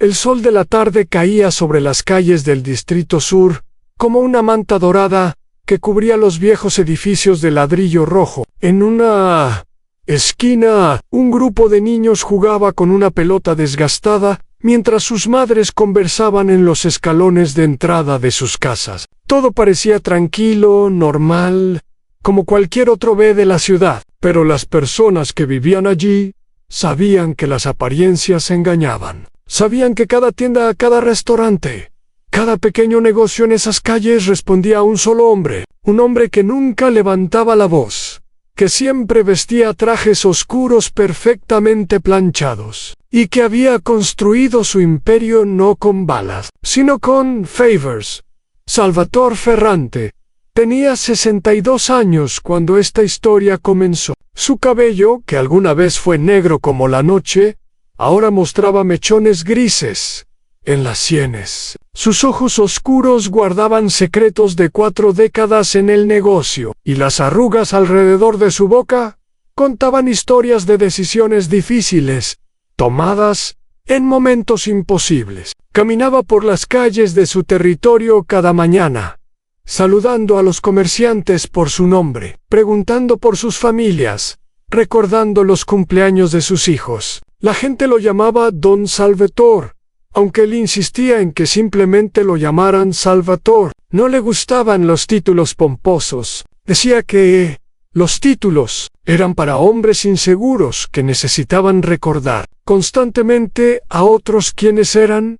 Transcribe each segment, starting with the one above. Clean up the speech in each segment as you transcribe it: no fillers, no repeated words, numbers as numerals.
El sol de la tarde caía sobre las calles del Distrito Sur, como una manta dorada que cubría los viejos edificios de ladrillo rojo. En una esquina, un grupo de niños jugaba con una pelota desgastada, mientras sus madres conversaban en los escalones de entrada de sus casas. Todo parecía tranquilo, normal, como cualquier otro B de la ciudad, pero las personas que vivían allí sabían que las apariencias engañaban. Sabían que cada tienda, cada restaurante, cada pequeño negocio en esas calles respondía a un solo hombre, un hombre que nunca levantaba la voz, que siempre vestía trajes oscuros perfectamente planchados, y que había construido su imperio no con balas, sino con favors. Salvatore Ferrante tenía 62 años cuando esta historia comenzó. Su cabello, que alguna vez fue negro como la noche, ahora mostraba mechones grises en las sienes. Sus ojos oscuros guardaban secretos de 4 décadas en el negocio, y las arrugas alrededor de su boca contaban historias de decisiones difíciles, tomadas en momentos imposibles. Caminaba por las calles de su territorio cada mañana, saludando a los comerciantes por su nombre, preguntando por sus familias, recordando los cumpleaños de sus hijos. La gente lo llamaba Don Salvatore, aunque él insistía en que simplemente lo llamaran Salvatore. No le gustaban los títulos pomposos. Decía que los títulos eran para hombres inseguros que necesitaban recordar constantemente a otros quiénes eran.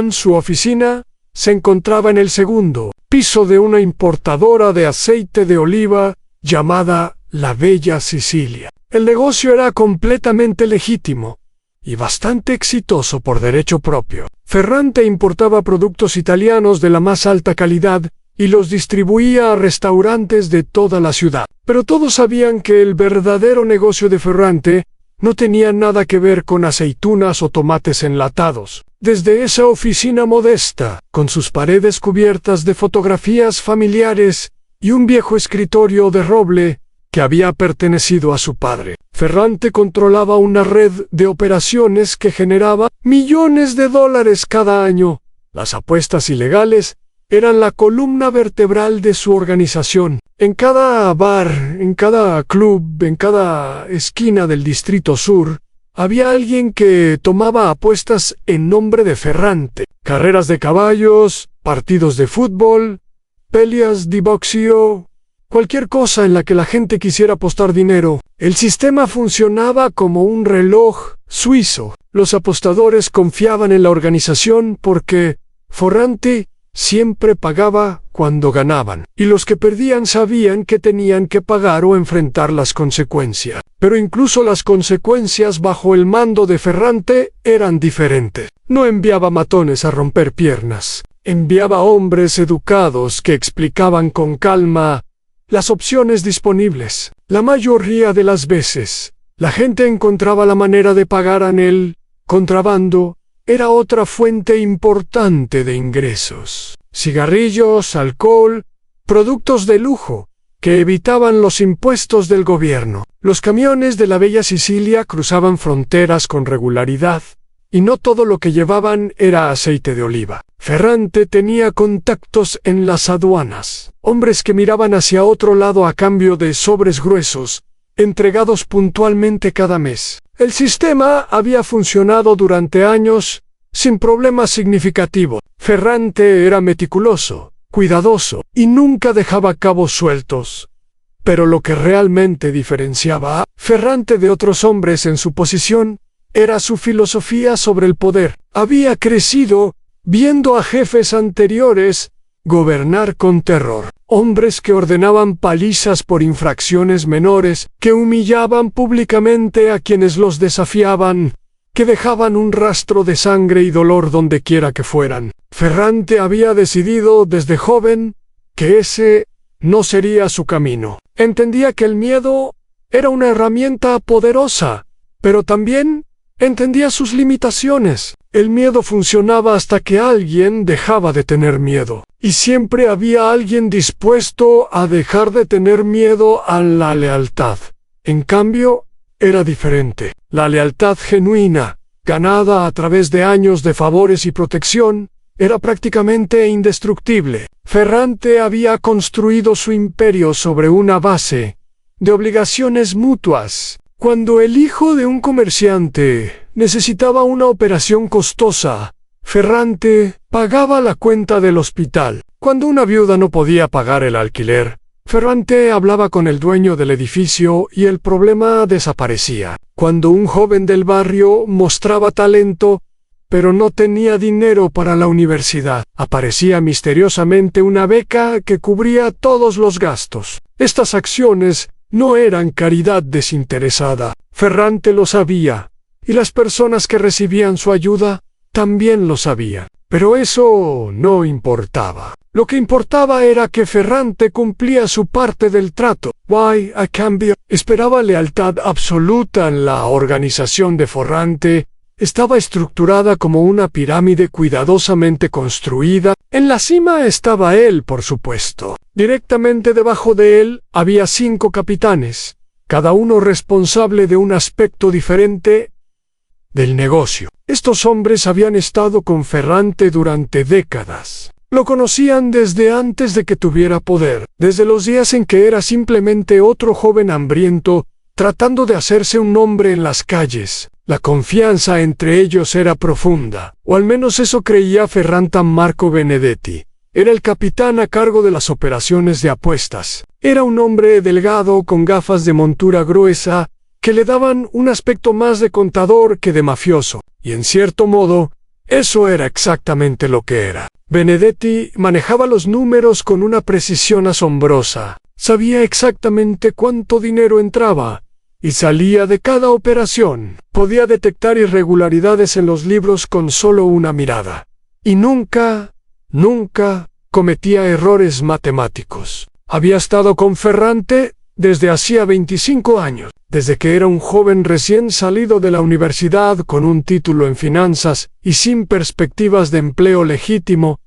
Su oficina se encontraba en el segundo piso de una importadora de aceite de oliva llamada La Bella Sicilia. El negocio era completamente legítimo y bastante exitoso por derecho propio. Ferrante importaba productos italianos de la más alta calidad y los distribuía a restaurantes de toda la ciudad. Pero todos sabían que el verdadero negocio de Ferrante no tenía nada que ver con aceitunas o tomates enlatados. Desde esa oficina modesta, con sus paredes cubiertas de fotografías familiares y un viejo escritorio de roble que había pertenecido a su padre, Ferrante controlaba una red de operaciones que generaba millones de dólares cada año. Las apuestas ilegales eran la columna vertebral de su organización. En cada bar, en cada club, en cada esquina del Distrito Sur, había alguien que tomaba apuestas en nombre de Ferrante. Carreras de caballos, partidos de fútbol, peleas de boxeo, cualquier cosa en la que la gente quisiera apostar dinero. El sistema funcionaba como un reloj suizo. Los apostadores confiaban en la organización porque Ferrante siempre pagaba cuando ganaban, y los que perdían sabían que tenían que pagar o enfrentar las consecuencias. Pero incluso las consecuencias bajo el mando de Ferrante eran diferentes. No enviaba matones a romper piernas. Enviaba hombres educados que explicaban con calma las opciones disponibles. La mayoría de las veces, la gente encontraba la manera de pagar en el contrabando. Era otra fuente importante de ingresos. Cigarrillos, alcohol, productos de lujo, que evitaban los impuestos del gobierno. Los camiones de la Bella Sicilia cruzaban fronteras con regularidad, y no todo lo que llevaban era aceite de oliva. Ferrante tenía contactos en las aduanas, hombres que miraban hacia otro lado a cambio de sobres gruesos, entregados puntualmente cada mes. El sistema había funcionado durante años sin problemas significativos. Ferrante era meticuloso, cuidadoso, y nunca dejaba cabos sueltos. Pero lo que realmente diferenciaba a Ferrante de otros hombres en su posición era su filosofía sobre el poder. Había crecido viendo a jefes anteriores gobernar con terror. Hombres que ordenaban palizas por infracciones menores, que humillaban públicamente a quienes los desafiaban, que dejaban un rastro de sangre y dolor donde quiera que fueran. Ferrante había decidido desde joven que ese no sería su camino. Entendía que el miedo era una herramienta poderosa, pero también entendía sus limitaciones. El miedo funcionaba hasta que alguien dejaba de tener miedo. Y siempre había alguien dispuesto a dejar de tener miedo a la lealtad. En cambio, era diferente. La lealtad genuina, ganada a través de años de favores y protección, era prácticamente indestructible. Ferrante había construido su imperio sobre una base de obligaciones mutuas. Cuando el hijo de un comerciante necesitaba una operación costosa, Ferrante pagaba la cuenta del hospital. Cuando una viuda no podía pagar el alquiler, Ferrante hablaba con el dueño del edificio y el problema desaparecía. Cuando un joven del barrio mostraba talento, pero no tenía dinero para la universidad, aparecía misteriosamente una beca que cubría todos los gastos. Estas acciones no eran caridad desinteresada. Ferrante lo sabía, y las personas que recibían su ayuda también lo sabían. Pero eso no importaba. Lo que importaba era que Ferrante cumplía su parte del trato. A cambio, esperaba lealtad absoluta en la organización de Ferrante. Estaba estructurada como una pirámide cuidadosamente construida. En la cima estaba él, por supuesto. Directamente debajo de él había 5 capitanes, cada uno responsable de un aspecto diferente del negocio. Estos hombres habían estado con Ferrante durante décadas. Lo conocían desde antes de que tuviera poder, desde los días en que era simplemente otro joven hambriento tratando de hacerse un nombre en las calles. La confianza entre ellos era profunda, o al menos eso creía Ferrante Marco Benedetti. Era el capitán a cargo de las operaciones de apuestas. Era un hombre delgado con gafas de montura gruesa que le daban un aspecto más de contador que de mafioso, y en cierto modo, eso era exactamente lo que era. Benedetti manejaba los números con una precisión asombrosa. Sabía exactamente cuánto dinero entraba y salía de cada operación. Podía detectar irregularidades en los libros con solo una mirada. Y nunca cometía errores matemáticos. Había estado con Ferrante desde hacía 25 años, desde que era un joven recién salido de la universidad con un título en finanzas y sin perspectivas de empleo legítimo.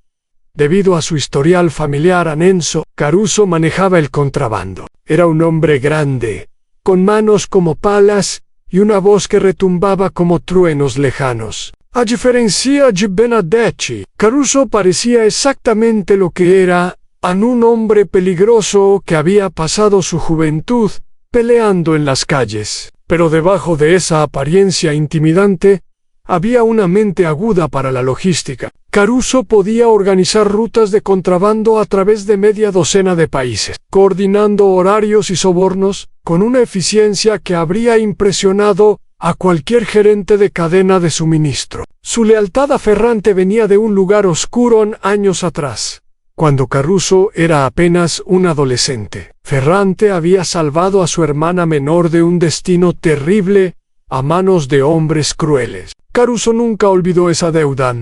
Debido a su historial familiar anenso, Caruso manejaba el contrabando. Era un hombre grande, con manos como palas y una voz que retumbaba como truenos lejanos. A diferencia de Benedetti, Caruso parecía exactamente lo que era, un hombre peligroso que había pasado su juventud peleando en las calles. Pero debajo de esa apariencia intimidante, había una mente aguda para la logística. Caruso podía organizar rutas de contrabando a través de media docena de países, coordinando horarios y sobornos con una eficiencia que habría impresionado a cualquier gerente de cadena de suministro. Su lealtad a Ferrante venía de un lugar oscuro años atrás, cuando Caruso era apenas un adolescente. Ferrante había salvado a su hermana menor de un destino terrible a manos de hombres crueles. Caruso nunca olvidó esa deuda.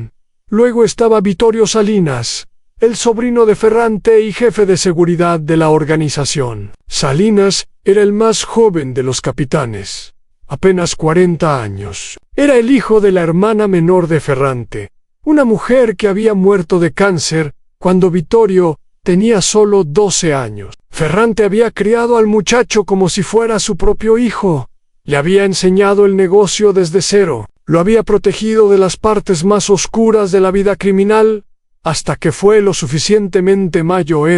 Luego estaba Vittorio Salinas, el sobrino de Ferrante y jefe de seguridad de la organización. Salinas era el más joven de los capitanes, apenas 40 años. Era el hijo de la hermana menor de Ferrante, una mujer que había muerto de cáncer cuando Vittorio tenía solo 12 años. Ferrante había criado al muchacho como si fuera su propio hijo. Le había enseñado el negocio desde cero. Lo había protegido de las partes más oscuras de la vida criminal, hasta que fue lo suficientemente mayor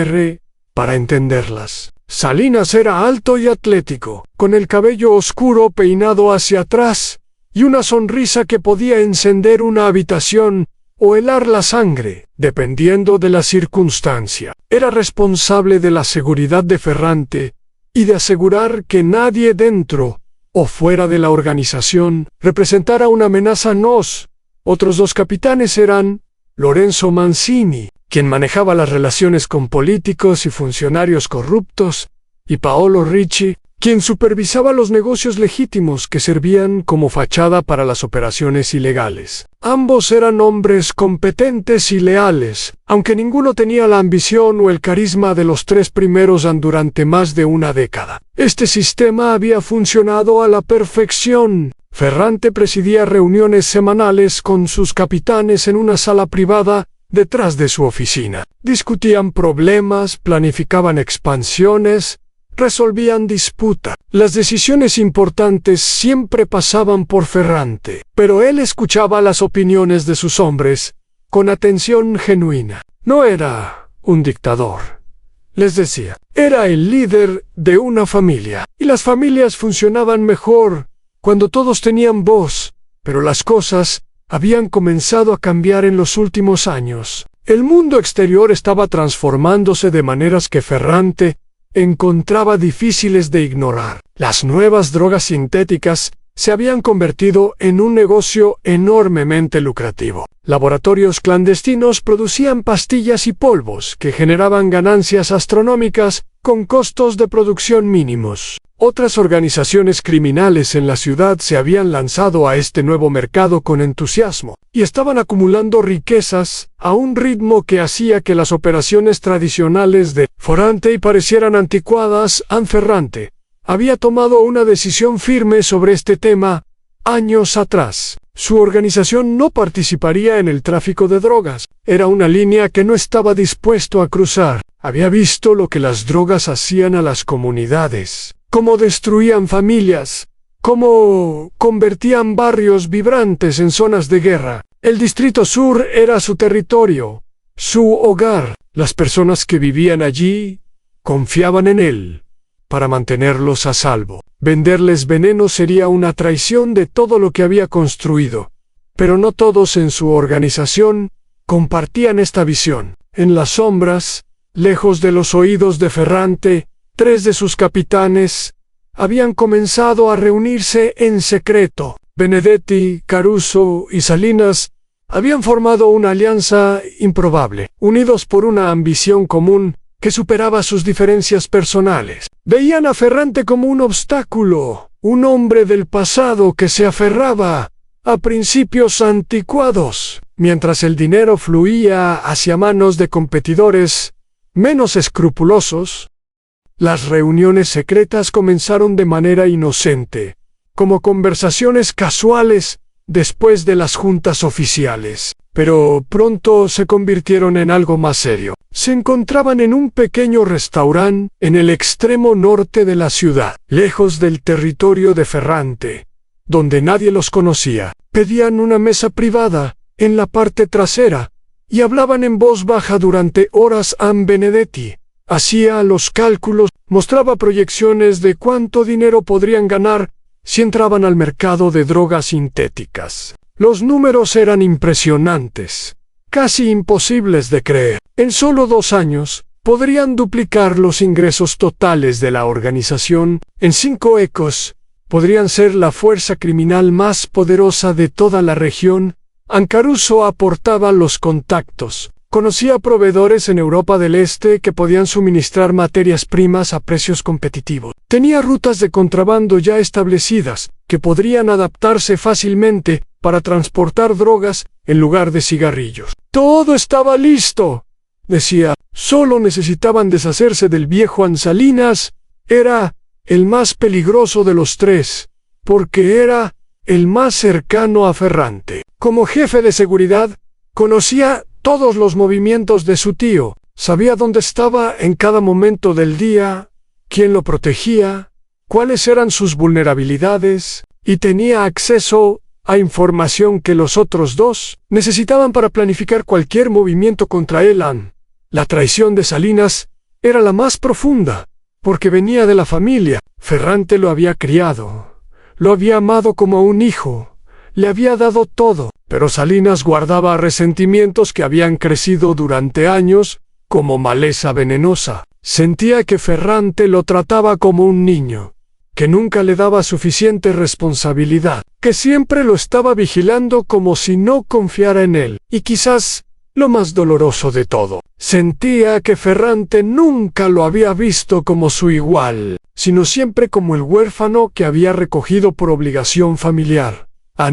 para entenderlas. Salinas era alto y atlético, con el cabello oscuro peinado hacia atrás, y una sonrisa que podía encender una habitación o helar la sangre, dependiendo de la circunstancia. Era responsable de la seguridad de Ferrante, y de asegurar que nadie dentro o fuera de la organización representara una amenaza a nos. Otros 2 capitanes eran Lorenzo Mancini, quien manejaba las relaciones con políticos y funcionarios corruptos, y Paolo Ricci, quien supervisaba los negocios legítimos que servían como fachada para las operaciones ilegales. Ambos eran hombres competentes y leales, aunque ninguno tenía la ambición o el carisma de los 3 primeros durante más de una década. Este sistema había funcionado a la perfección. Ferrante presidía reuniones semanales con sus capitanes en una sala privada detrás de su oficina. Discutían problemas, planificaban expansiones resolvían disputa. Las decisiones importantes siempre pasaban por Ferrante, pero él escuchaba las opiniones de sus hombres con atención genuina. No era un dictador, les decía. Era el líder de una familia, y las familias funcionaban mejor cuando todos tenían voz, pero las cosas habían comenzado a cambiar en los últimos años. El mundo exterior estaba transformándose de maneras que Ferrante encontraba difíciles de ignorar. Las nuevas drogas sintéticas se habían convertido en un negocio enormemente lucrativo. Laboratorios clandestinos producían pastillas y polvos que generaban ganancias astronómicas con costos de producción mínimos. Otras organizaciones criminales en la ciudad se habían lanzado a este nuevo mercado con entusiasmo y estaban acumulando riquezas a un ritmo que hacía que las operaciones tradicionales de Ferrante parecieran anticuadas. Ferrante había tomado una decisión firme sobre este tema años atrás. Su organización no participaría en el tráfico de drogas. Era una línea que no estaba dispuesto a cruzar. Había visto lo que las drogas hacían a las comunidades, cómo destruían familias, cómo convertían barrios vibrantes en zonas de guerra. El Distrito Sur era su territorio, su hogar. Las personas que vivían allí confiaban en él para mantenerlos a salvo. Venderles veneno sería una traición de todo lo que había construido. Pero no todos en su organización compartían esta visión. En las sombras, lejos de los oídos de Ferrante, 3 de sus capitanes habían comenzado a reunirse en secreto. Benedetti, Caruso y Salinas habían formado una alianza improbable, unidos por una ambición común que superaba sus diferencias personales. Veían a Ferrante como un obstáculo, un hombre del pasado que se aferraba a principios anticuados, mientras el dinero fluía hacia manos de competidores menos escrupulosos. Las reuniones secretas comenzaron de manera inocente, como conversaciones casuales después de las juntas oficiales, pero pronto se convirtieron en algo más serio. Se encontraban en un pequeño restaurante en el extremo norte de la ciudad, lejos del territorio de Ferrante, donde nadie los conocía. Pedían una mesa privada en la parte trasera y hablaban en voz baja durante horas. Benedetti hacía los cálculos, mostraba proyecciones de cuánto dinero podrían ganar si entraban al mercado de drogas sintéticas. Los números eran impresionantes, casi imposibles de creer. En solo 2 años, podrían duplicar los ingresos totales de la organización. En 5 ecos, podrían ser la fuerza criminal más poderosa de toda la región. Caruso aportaba los contactos. Conocía proveedores en Europa del Este que podían suministrar materias primas a precios competitivos. Tenía rutas de contrabando ya establecidas, que podrían adaptarse fácilmente para transportar drogas en lugar de cigarrillos. Todo estaba listo, decía. Solo necesitaban deshacerse del viejo Salinas. Era el más peligroso de los 3, porque era el más cercano a Ferrante. Como jefe de seguridad, conocía todos los movimientos de su tío, sabía dónde estaba en cada momento del día, quién lo protegía, cuáles eran sus vulnerabilidades, y tenía acceso a información que los otros 2 necesitaban para planificar cualquier movimiento contra él. La traición de Salinas era la más profunda, porque venía de la familia. Ferrante lo había criado, lo había amado como un hijo, le había dado todo. Pero Salinas guardaba resentimientos que habían crecido durante años, como maleza venenosa. Sentía que Ferrante lo trataba como un niño, que nunca le daba suficiente responsabilidad, que siempre lo estaba vigilando como si no confiara en él. Y quizás, lo más doloroso de todo, sentía que Ferrante nunca lo había visto como su igual, sino siempre como el huérfano que había recogido por obligación familiar.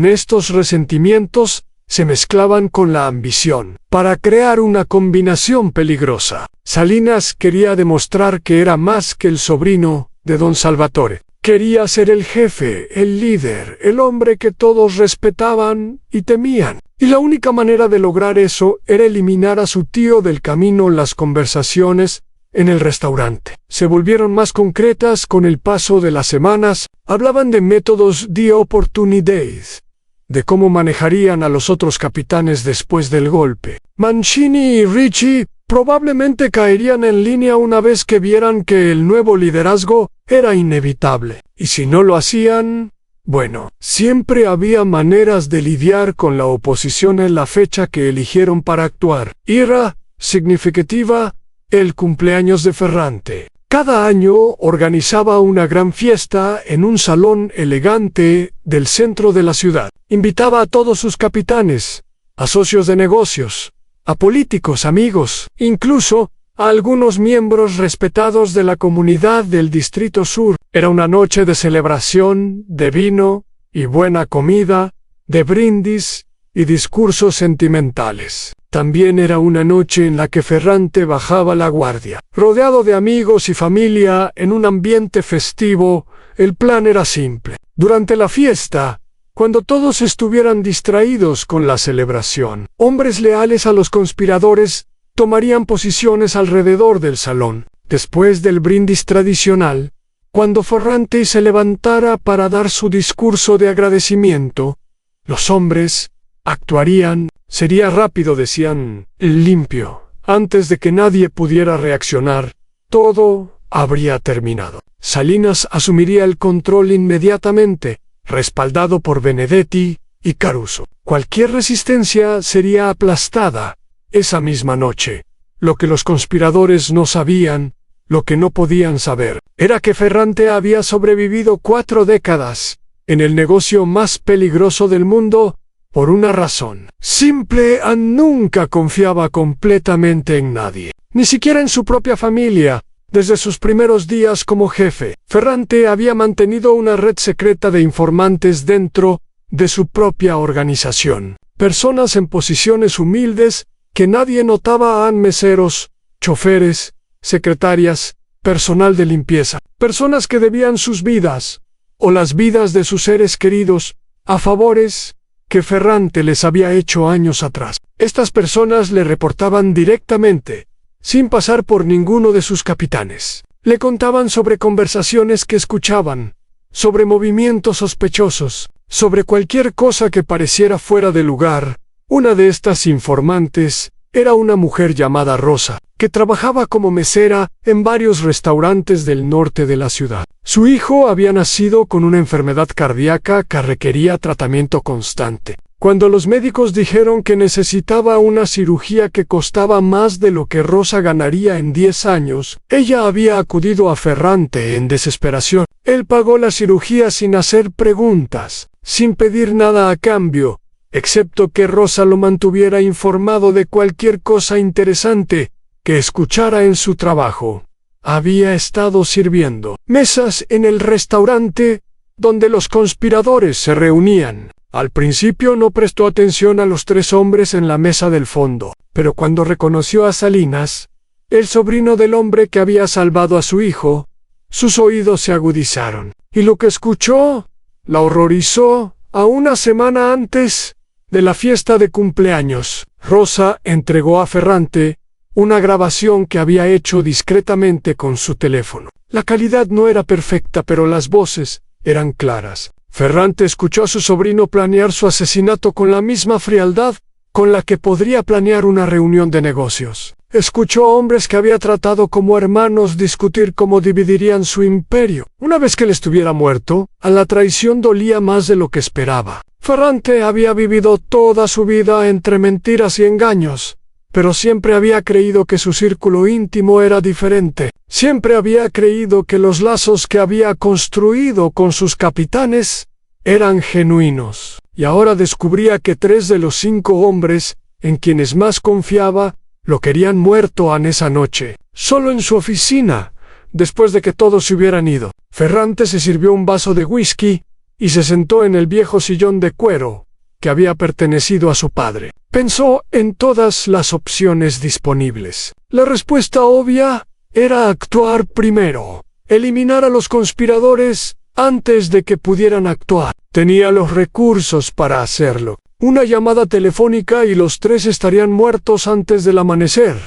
Estos resentimientos se mezclaban con la ambición para crear una combinación peligrosa. Salinas quería demostrar que era más que el sobrino de don Salvatore. Quería ser el jefe, el líder, el hombre que todos respetaban y temían. Y la única manera de lograr eso era eliminar a su tío del camino. Las conversaciones en el restaurante. Se volvieron más concretas con el paso de las semanas, hablaban de métodos de oportunidades, de cómo manejarían a los otros capitanes después del golpe. Mancini y Ricci probablemente caerían en línea una vez que vieran que el nuevo liderazgo era inevitable. Y si no lo hacían, bueno, siempre había maneras de lidiar con la oposición en la fecha que eligieron para actuar. Era significativa el cumpleaños de Ferrante. Cada año organizaba una gran fiesta en un salón elegante del centro de la ciudad. Invitaba a todos sus capitanes, a socios de negocios, a políticos, amigos, incluso a algunos miembros respetados de la comunidad del Distrito Sur. Era una noche de celebración, de vino y buena comida, de brindis y discursos sentimentales. También era una noche en la que Ferrante bajaba la guardia. Rodeado de amigos y familia en un ambiente festivo, el plan era simple. Durante la fiesta, cuando todos estuvieran distraídos con la celebración, hombres leales a los conspiradores tomarían posiciones alrededor del salón. Después del brindis tradicional, cuando Ferrante se levantara para dar su discurso de agradecimiento, los hombres actuarían. Sería rápido, decían, limpio. Antes de que nadie pudiera reaccionar, todo habría terminado. Salinas asumiría el control inmediatamente, respaldado por Benedetti y Caruso. Cualquier resistencia sería aplastada esa misma noche. Lo que los conspiradores no sabían, lo que no podían saber, era que Ferrante había sobrevivido 4 décadas en el negocio más peligroso del mundo, por una razón simple: nunca confiaba completamente en nadie, ni siquiera en su propia familia. Desde sus primeros días como jefe, Ferrante había mantenido una red secreta de informantes dentro de su propia organización. Personas en posiciones humildes que nadie notaba: meseros, choferes, secretarias, personal de limpieza. Personas que debían sus vidas, o las vidas de sus seres queridos, a favores que Ferrante les había hecho años atrás. Estas personas le reportaban directamente, sin pasar por ninguno de sus capitanes. Le contaban sobre conversaciones que escuchaban, sobre movimientos sospechosos, sobre cualquier cosa que pareciera fuera de lugar. Una de estas informantes era una mujer llamada Rosa, que trabajaba como mesera en varios restaurantes del norte de la ciudad. Su hijo había nacido con una enfermedad cardíaca que requería tratamiento constante. Cuando los médicos dijeron que necesitaba una cirugía que costaba más de lo que Rosa ganaría en 10 años, ella había acudido a Ferrante en desesperación. Él pagó la cirugía sin hacer preguntas, sin pedir nada a cambio, excepto que Rosa lo mantuviera informado de cualquier cosa interesante que escuchara en su trabajo. Había estado sirviendo mesas en el restaurante donde los conspiradores se reunían. Al principio no prestó atención a los 3 hombres en la mesa del fondo, pero cuando reconoció a Salinas, el sobrino del hombre que había salvado a su hijo, sus oídos se agudizaron, y lo que escuchó la horrorizó. A una semana antes de la fiesta de cumpleaños, Rosa entregó a Ferrante una grabación que había hecho discretamente con su teléfono. La calidad no era perfecta, pero las voces eran claras. Ferrante escuchó a su sobrino planear su asesinato con la misma frialdad con la que podría planear una reunión de negocios. Escuchó a hombres que había tratado como hermanos discutir cómo dividirían su imperio. Una vez que él estuviera muerto, a la traición dolía más de lo que esperaba. Ferrante había vivido toda su vida entre mentiras y engaños, pero siempre había creído que su círculo íntimo era diferente. Siempre había creído que los lazos que había construido con sus capitanes eran genuinos. Y ahora descubría que 3 de los 5 hombres en quienes más confiaba lo querían muerto en esa noche, solo en su oficina, después de que todos se hubieran ido. Ferrante se sirvió un vaso de whisky y se sentó en el viejo sillón de cuero que había pertenecido a su padre. Pensó en todas las opciones disponibles. La respuesta obvia era actuar primero, eliminar a los conspiradores antes de que pudieran actuar. Tenía los recursos para hacerlo. Una llamada telefónica y los 3 estarían muertos antes del amanecer.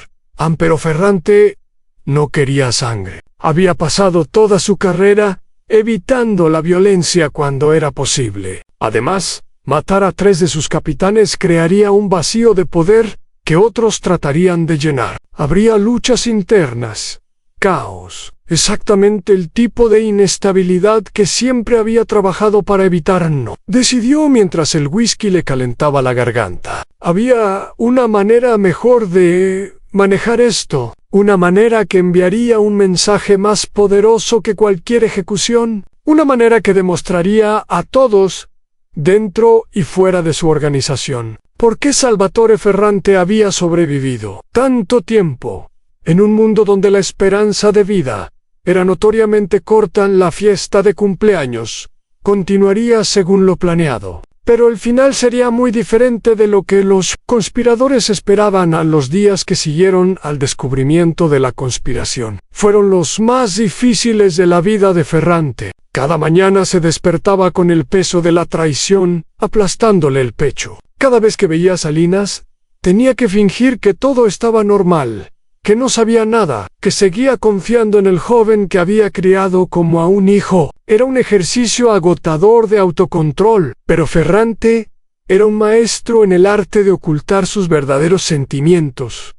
Pero Ferrante no quería sangre. Había pasado toda su carrera evitando la violencia cuando era posible. Además, matar a 3 de sus capitanes crearía un vacío de poder que otros tratarían de llenar. Habría luchas internas, caos, exactamente el tipo de inestabilidad que siempre había trabajado para evitar. No. Decidió mientras el whisky le calentaba la garganta. Había una manera mejor de manejar esto, una manera que enviaría un mensaje más poderoso que cualquier ejecución, una manera que demostraría a todos, dentro y fuera de su organización, por qué Salvatore Ferrante había sobrevivido tanto tiempo. En un mundo donde la esperanza de vida era notoriamente corta, la fiesta de cumpleaños continuaría según lo planeado. Pero el final sería muy diferente de lo que los conspiradores esperaban. A los días que siguieron al descubrimiento de la conspiración fueron los más difíciles de la vida de Ferrante. Cada mañana se despertaba con el peso de la traición aplastándole el pecho. Cada vez que veía a Salinas, tenía que fingir que todo estaba normal, que no sabía nada, que seguía confiando en el joven que había criado como a un hijo. Era un ejercicio agotador de autocontrol, pero Ferrante era un maestro en el arte de ocultar sus verdaderos sentimientos.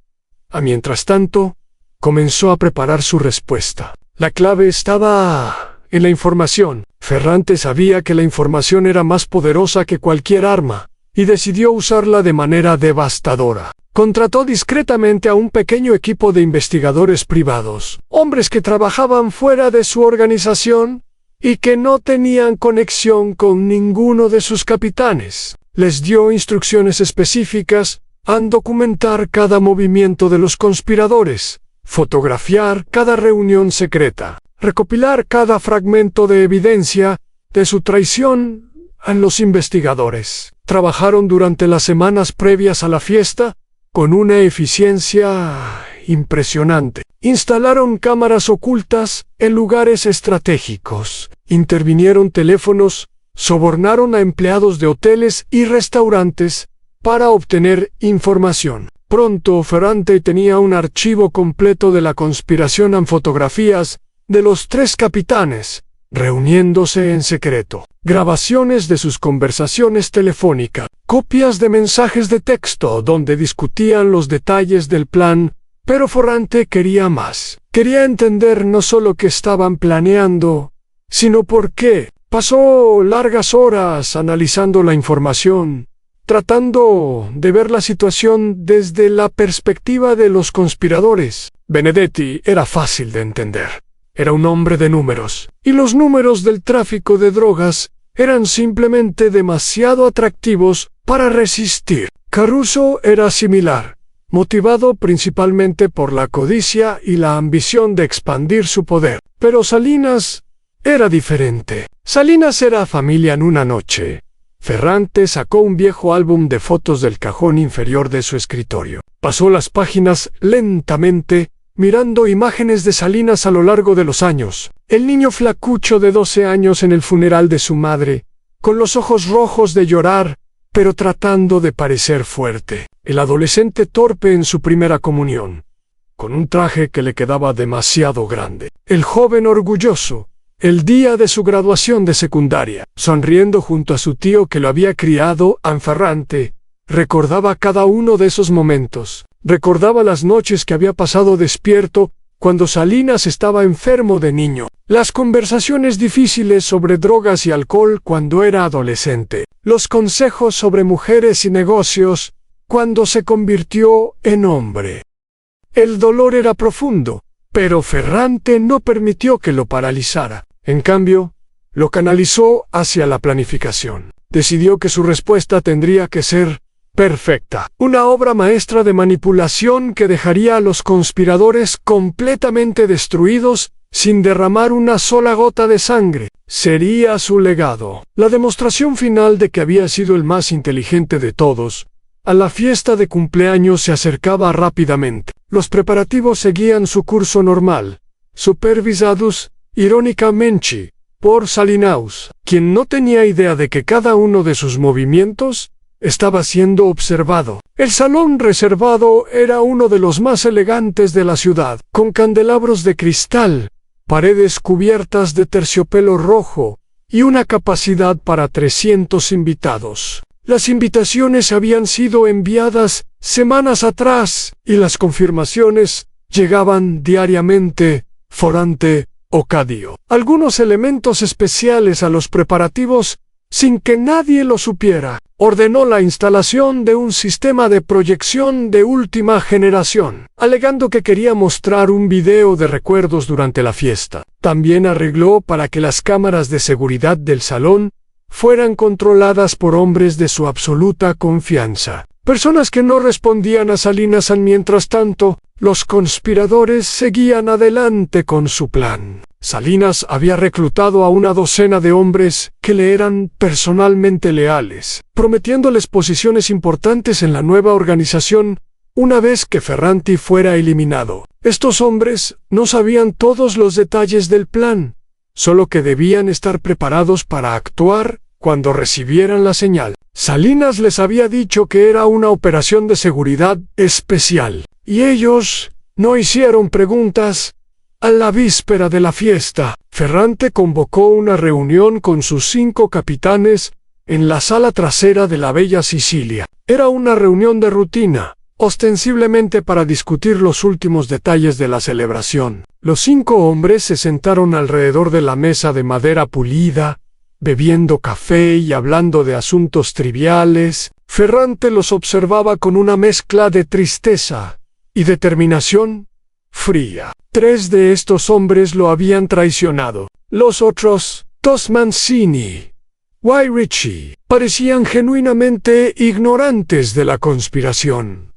Mientras tanto, comenzó a preparar su respuesta. La clave estaba en la información. Ferrante sabía que la información era más poderosa que cualquier arma, y decidió usarla de manera devastadora. Contrató discretamente a un pequeño equipo de investigadores privados, hombres que trabajaban fuera de su organización y que no tenían conexión con ninguno de sus capitanes. Les dio instrucciones específicas a documentar cada movimiento de los conspiradores, fotografiar cada reunión secreta, recopilar cada fragmento de evidencia de su traición a los investigadores. Trabajaron durante las semanas previas a la fiesta con una eficiencia impresionante. Instalaron cámaras ocultas en lugares estratégicos, intervinieron teléfonos, sobornaron a empleados de hoteles y restaurantes para obtener información. Pronto Ferrante tenía un archivo completo de la conspiración en fotografías de los 3 capitanes, reuniéndose en secreto, grabaciones de sus conversaciones telefónicas, copias de mensajes de texto donde discutían los detalles del plan, pero Ferrante quería más. Quería entender no solo qué estaban planeando, sino por qué. Pasó largas horas analizando la información, tratando de ver la situación desde la perspectiva de los conspiradores. Benedetti era fácil de entender. Era un hombre de números, y los números del tráfico de drogas eran simplemente demasiado atractivos para resistir. Caruso era similar, motivado principalmente por la codicia y la ambición de expandir su poder. Pero Salinas era diferente. Salinas era familia en una noche. Ferrante sacó un viejo álbum de fotos del cajón inferior de su escritorio. Pasó las páginas lentamente, mirando imágenes de Salinas a lo largo de los años. El niño flacucho de 12 años en el funeral de su madre, con los ojos rojos de llorar, pero tratando de parecer fuerte. El adolescente torpe en su primera comunión, con un traje que le quedaba demasiado grande. El joven orgulloso, el día de su graduación de secundaria, sonriendo junto a su tío que lo había criado. Ferrante recordaba cada uno de esos momentos. Recordaba las noches que había pasado despierto cuando Salinas estaba enfermo de niño, las conversaciones difíciles sobre drogas y alcohol cuando era adolescente, los consejos sobre mujeres y negocios cuando se convirtió en hombre. El dolor era profundo, pero Ferrante no permitió que lo paralizara. En cambio, lo canalizó hacia la planificación. Decidió que su respuesta tendría que ser perfecta. Una obra maestra de manipulación que dejaría a los conspiradores completamente destruidos sin derramar una sola gota de sangre. Sería su legado. La demostración final de que había sido el más inteligente de todos. A la fiesta de cumpleaños se acercaba rápidamente. Los preparativos seguían su curso normal, supervisados, irónicamente, por Salinaus, quien no tenía idea de que cada uno de sus movimientos estaba siendo observado. El salón reservado era uno de los más elegantes de la ciudad, con candelabros de cristal, paredes cubiertas de terciopelo rojo y una capacidad para 300 invitados. Las invitaciones habían sido enviadas semanas atrás y las confirmaciones llegaban diariamente, forante Ocadio. Algunos elementos especiales a los preparativos sin que nadie lo supiera. Ordenó la instalación de un sistema de proyección de última generación, alegando que quería mostrar un video de recuerdos durante la fiesta. También arregló para que las cámaras de seguridad del salón fueran controladas por hombres de su absoluta confianza. Personas que no respondían a Salinas. Mientras tanto, los conspiradores seguían adelante con su plan. Salinas había reclutado a una docena de hombres que le eran personalmente leales, prometiéndoles posiciones importantes en la nueva organización una vez que Ferranti fuera eliminado. Estos hombres no sabían todos los detalles del plan, solo que debían estar preparados para actuar cuando recibieran la señal. Salinas les había dicho que era una operación de seguridad especial, y ellos no hicieron preguntas. A la víspera de la fiesta, Ferrante convocó una reunión con sus 5 capitanes en la sala trasera de la Bella Sicilia. Era una reunión de rutina, ostensiblemente para discutir los últimos detalles de la celebración. Los 5 hombres se sentaron alrededor de la mesa de madera pulida, bebiendo café y hablando de asuntos triviales. Ferrante los observaba con una mezcla de tristeza y determinación fría. 3 de estos hombres lo habían traicionado. Los otros, 2 Mancini, Guy Ritchie, parecían genuinamente ignorantes de la conspiración.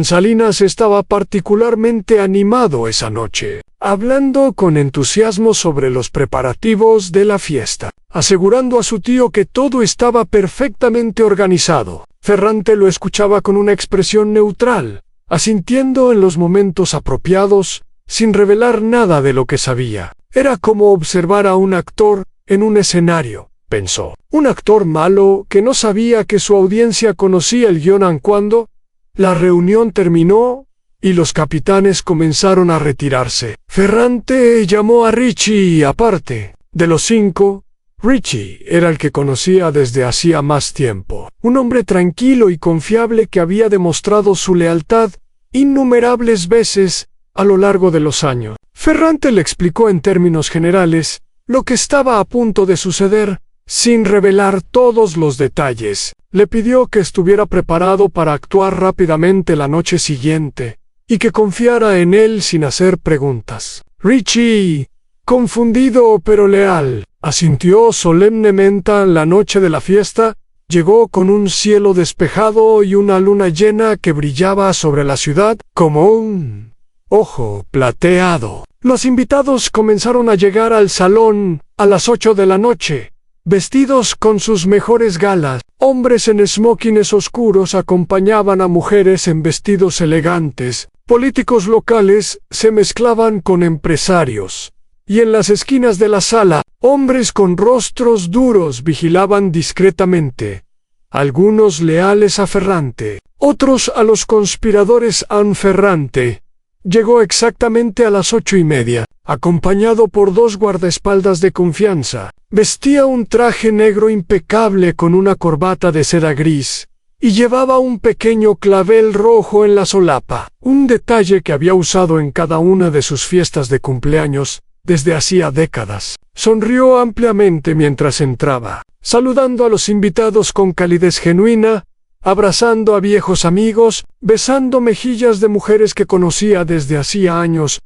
Salinas estaba particularmente animado esa noche, hablando con entusiasmo sobre los preparativos de la fiesta, asegurando a su tío que todo estaba perfectamente organizado. Ferrante lo escuchaba con una expresión neutral, asintiendo en los momentos apropiados, sin revelar nada de lo que sabía. Era como observar a un actor en un escenario, pensó. Un actor malo que no sabía que su audiencia conocía el guión. Cuando la reunión terminó y los capitanes comenzaron a retirarse, Ferrante llamó a Ritchie aparte. De los 5, Ritchie era el que conocía desde hacía más tiempo. Un hombre tranquilo y confiable que había demostrado su lealtad innumerables veces a lo largo de los años. Ferrante le explicó en términos generales lo que estaba a punto de suceder, sin revelar todos los detalles. Le pidió que estuviera preparado para actuar rápidamente la noche siguiente, y que confiara en él sin hacer preguntas. Ritchie, confundido pero leal, asintió solemnemente. La noche de la fiesta llegó con un cielo despejado y una luna llena que brillaba sobre la ciudad como un ojo plateado. Los invitados comenzaron a llegar al salón a las 8 de la noche, vestidos con sus mejores galas. Hombres en smokines oscuros acompañaban a mujeres en vestidos elegantes. Políticos locales se mezclaban con empresarios. Y en las esquinas de la sala, hombres con rostros duros vigilaban discretamente. Algunos leales a Ferrante, otros a los conspiradores. Ferrante llegó exactamente a las 8:30, acompañado por 2 guardaespaldas de confianza. Vestía un traje negro impecable con una corbata de seda gris, y llevaba un pequeño clavel rojo en la solapa, un detalle que había usado en cada una de sus fiestas de cumpleaños desde hacía décadas. Sonrió ampliamente mientras entraba, saludando a los invitados con calidez genuina, abrazando a viejos amigos, besando mejillas de mujeres que conocía desde hacía años.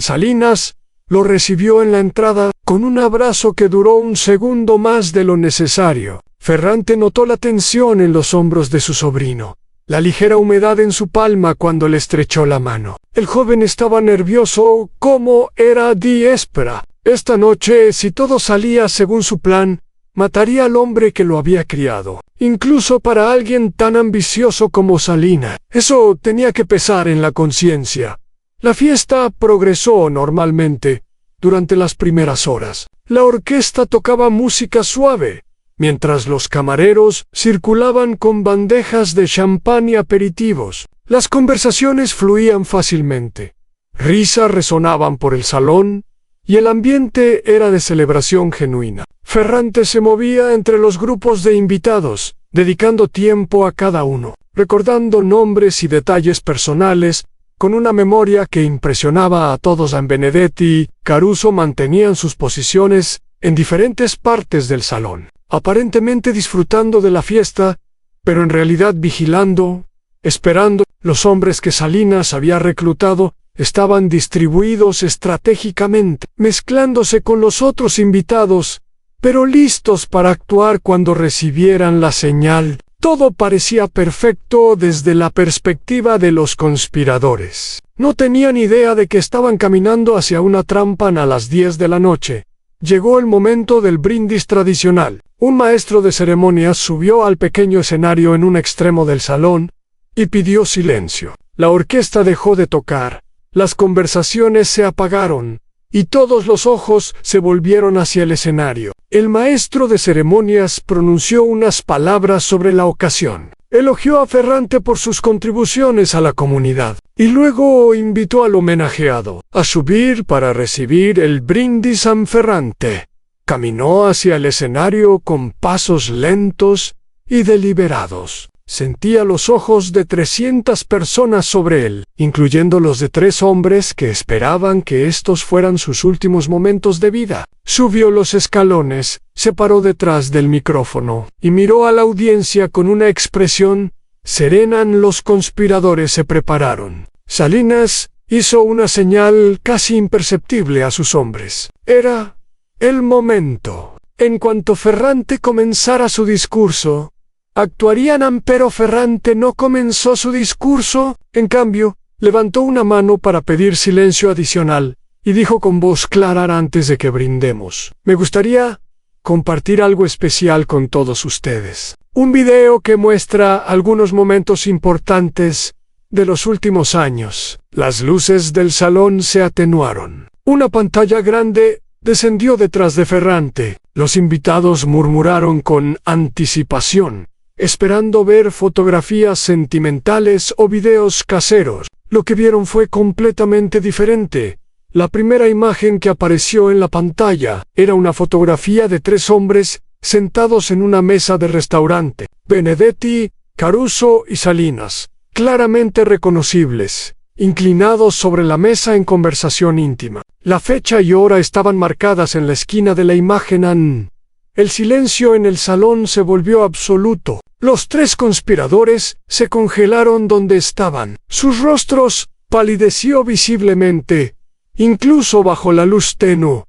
Salinas lo recibió en la entrada con un abrazo que duró un segundo más de lo necesario. Ferrante notó la tensión en los hombros de su sobrino, la ligera humedad en su palma cuando le estrechó la mano. El joven estaba nervioso, como era de espera. Esta noche, si todo salía según su plan, mataría al hombre que lo había criado. Incluso para alguien tan ambicioso como Salinas, eso tenía que pesar en la conciencia. La fiesta progresó normalmente durante las primeras horas. La orquesta tocaba música suave, mientras los camareros circulaban con bandejas de champán y aperitivos. Las conversaciones fluían fácilmente. Risas resonaban por el salón, y el ambiente era de celebración genuina. Ferrante se movía entre los grupos de invitados, dedicando tiempo a cada uno, recordando nombres y detalles personales, con una memoria que impresionaba a todos. Benedetti y Caruso mantenían sus posiciones en diferentes partes del salón, aparentemente disfrutando de la fiesta, pero en realidad vigilando, esperando. Los hombres que Salinas había reclutado estaban distribuidos estratégicamente, mezclándose con los otros invitados, pero listos para actuar cuando recibieran la señal. Todo parecía perfecto desde la perspectiva de los conspiradores. No tenían idea de que estaban caminando hacia una trampa. A las 10 de la noche, llegó el momento del brindis tradicional. Un maestro de ceremonias subió al pequeño escenario en un extremo del salón y pidió silencio. La orquesta dejó de tocar, las conversaciones se apagaron, y todos los ojos se volvieron hacia el escenario. El maestro de ceremonias pronunció unas palabras sobre la ocasión. Elogió a Ferrante por sus contribuciones a la comunidad, y luego invitó al homenajeado a subir para recibir el brindis San Ferrante. Caminó hacia el escenario con pasos lentos y deliberados. Sentía los ojos de 300 personas sobre él, incluyendo los de 3 hombres que esperaban que estos fueran sus últimos momentos de vida. Subió los escalones, se paró detrás del micrófono y miró a la audiencia con una expresión serena. Los conspiradores se prepararon. Salinas hizo una señal casi imperceptible a sus hombres. Era el momento. En cuanto Ferrante comenzara su discurso, actuarían, pero Ferrante no comenzó su discurso. En cambio, levantó una mano para pedir silencio adicional y dijo con voz clara: antes de que brindemos, me gustaría compartir algo especial con todos ustedes. Un video que muestra algunos momentos importantes de los últimos años. Las luces del salón se atenuaron. Una pantalla grande descendió detrás de Ferrante. Los invitados murmuraron con anticipación, esperando ver fotografías sentimentales o videos caseros. Lo que vieron fue completamente diferente. La primera imagen que apareció en la pantalla era una fotografía de 3 hombres sentados en una mesa de restaurante. Benedetti, Caruso y Salinas, claramente reconocibles, inclinados sobre la mesa en conversación íntima. La fecha y hora estaban marcadas en la esquina de la imagen. El silencio en el salón se volvió absoluto. Los 3 conspiradores se congelaron donde estaban. Sus rostros palideció visiblemente, incluso bajo la luz tenue.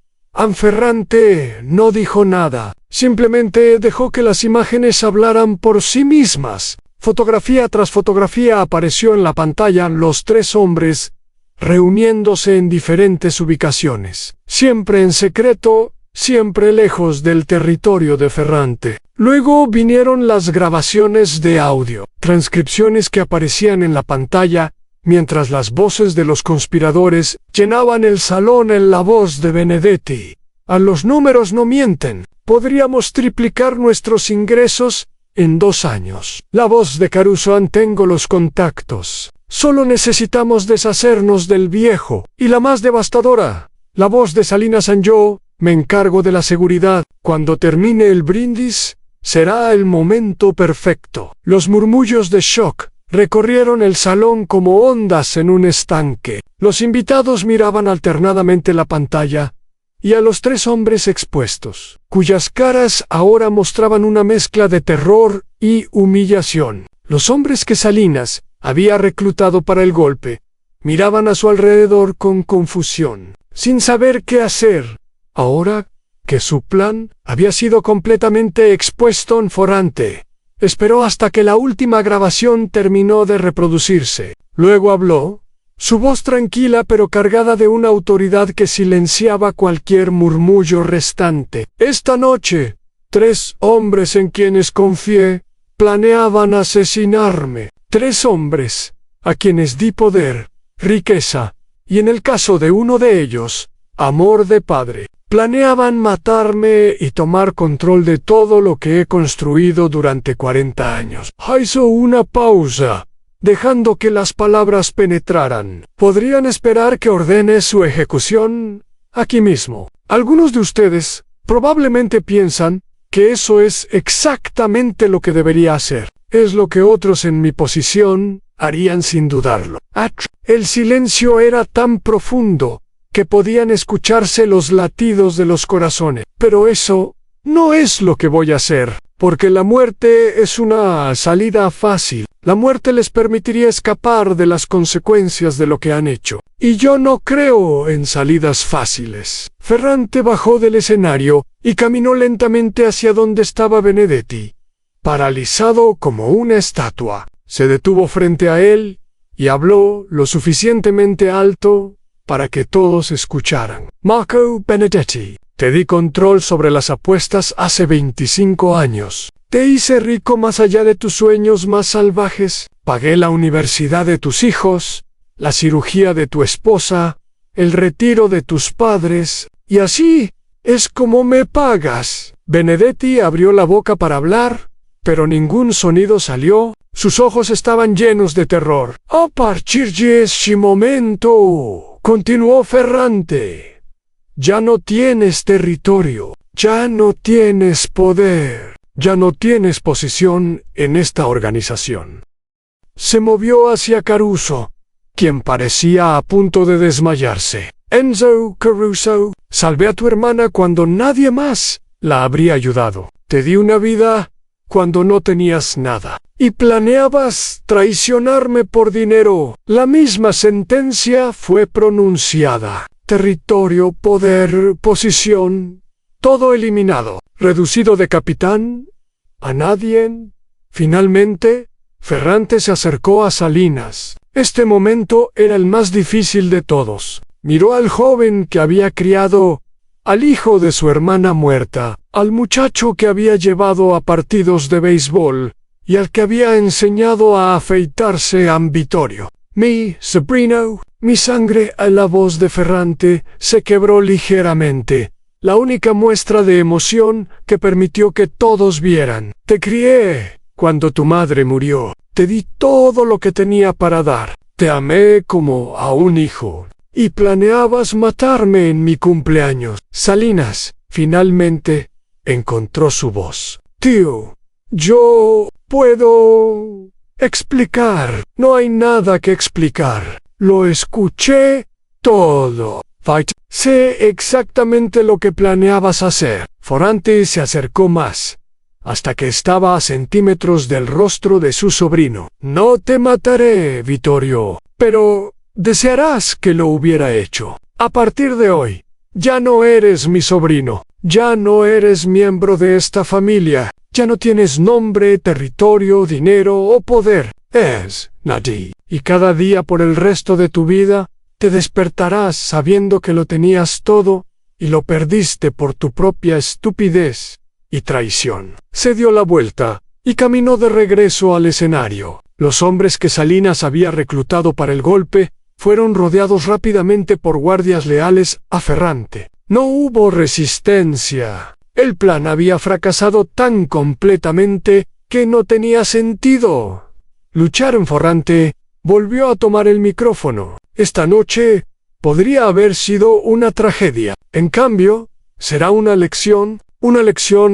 Ferrante no dijo nada, simplemente dejó que las imágenes hablaran por sí mismas. Fotografía tras fotografía apareció en la pantalla. Los 3 hombres reuniéndose en diferentes ubicaciones, siempre en secreto, siempre lejos del territorio de Ferrante. Luego vinieron las grabaciones de audio, transcripciones que aparecían en la pantalla, mientras las voces de los conspiradores llenaban el salón. En la voz de Benedetti: los números no mienten, podríamos triplicar nuestros ingresos en 2 años. La voz de Caruso: tengo los contactos, solo necesitamos deshacernos del viejo. Y la más devastadora, la voz de Salinas: yo me encargo de la seguridad. Cuando termine el brindis, será el momento perfecto. Los murmullos de shock recorrieron el salón como ondas en un estanque. Los invitados miraban alternadamente la pantalla y a los 3 hombres expuestos, cuyas caras ahora mostraban una mezcla de terror y humillación. Los hombres que Salinas había reclutado para el golpe miraban a su alrededor con confusión, sin saber qué hacer. Ahora que su plan había sido completamente expuesto, Ferrante esperó hasta que la última grabación terminó de reproducirse. Luego habló, su voz tranquila pero cargada de una autoridad que silenciaba cualquier murmullo restante. Esta noche, 3 hombres en quienes confié planeaban asesinarme. 3 hombres a quienes di poder, riqueza y, en el caso de uno de ellos, amor de padre. Planeaban matarme y tomar control de todo lo que he construido durante 40 años. Hizo una pausa, dejando que las palabras penetraran. ¿Podrían esperar que ordene su ejecución aquí mismo? Algunos de ustedes probablemente piensan que eso es exactamente lo que debería hacer. Es lo que otros en mi posición harían sin dudarlo. El silencio era tan profundo que podían escucharse los latidos de los corazones. Pero eso no es lo que voy a hacer, porque la muerte es una salida fácil. La muerte les permitiría escapar de las consecuencias de lo que han hecho. Y yo no creo en salidas fáciles. Ferrante bajó del escenario y caminó lentamente hacia donde estaba Benedetti, paralizado como una estatua. Se detuvo frente a él y habló lo suficientemente alto para que todos escucharan. Marco Benedetti, te di control sobre las apuestas hace 25 años. Te hice rico más allá de tus sueños más salvajes. Pagué la universidad de tus hijos, la cirugía de tu esposa, el retiro de tus padres, y así es como me pagas. Benedetti abrió la boca para hablar, pero ningún sonido salió. Sus ojos estaban llenos de terror. A partir de ese momento, continuó Ferrante, ya no tienes territorio, ya no tienes poder, ya no tienes posición en esta organización. Se movió hacia Caruso, quien parecía a punto de desmayarse. Enzo Caruso, salvé a tu hermana cuando nadie más la habría ayudado. Te di una vida cuando no tenías nada. Y planeabas traicionarme por dinero. La misma sentencia fue pronunciada. Territorio, poder, posición, todo eliminado. Reducido de capitán a nadie. Finalmente, Ferrante se acercó a Salinas. Este momento era el más difícil de todos. Miró al joven que había criado, al hijo de su hermana muerta, al muchacho que había llevado a partidos de béisbol y al que había enseñado a afeitarse a Vittorio. Mi sobrino, mi sangre. La voz de Ferrante se quebró ligeramente, la única muestra de emoción que permitió que todos vieran. Te crié cuando tu madre murió. Te di todo lo que tenía para dar. Te amé como a un hijo. Y planeabas matarme en mi cumpleaños. Salinas, finalmente, encontró su voz. Tío, yo puedo explicar. No hay nada que explicar. Lo escuché todo. Fight. Sé exactamente lo que planeabas hacer. Ferrante se acercó más, hasta que estaba a centímetros del rostro de su sobrino. No te mataré, Vittorio, pero desearás que lo hubiera hecho. A partir de hoy, ya no eres mi sobrino. Ya no eres miembro de esta familia. Ya no tienes nombre, territorio, dinero o poder. Es nadie. Y cada día por el resto de tu vida, te despertarás sabiendo que lo tenías todo y lo perdiste por tu propia estupidez y traición. Se dio la vuelta y caminó de regreso al escenario. Los hombres que Salinas había reclutado para el golpe fueron rodeados rápidamente por guardias leales a Ferrante. No hubo resistencia. El plan había fracasado tan completamente que no tenía sentido. Luchar en Ferrante volvió a tomar el micrófono. Esta noche podría haber sido una tragedia. En cambio, será una lección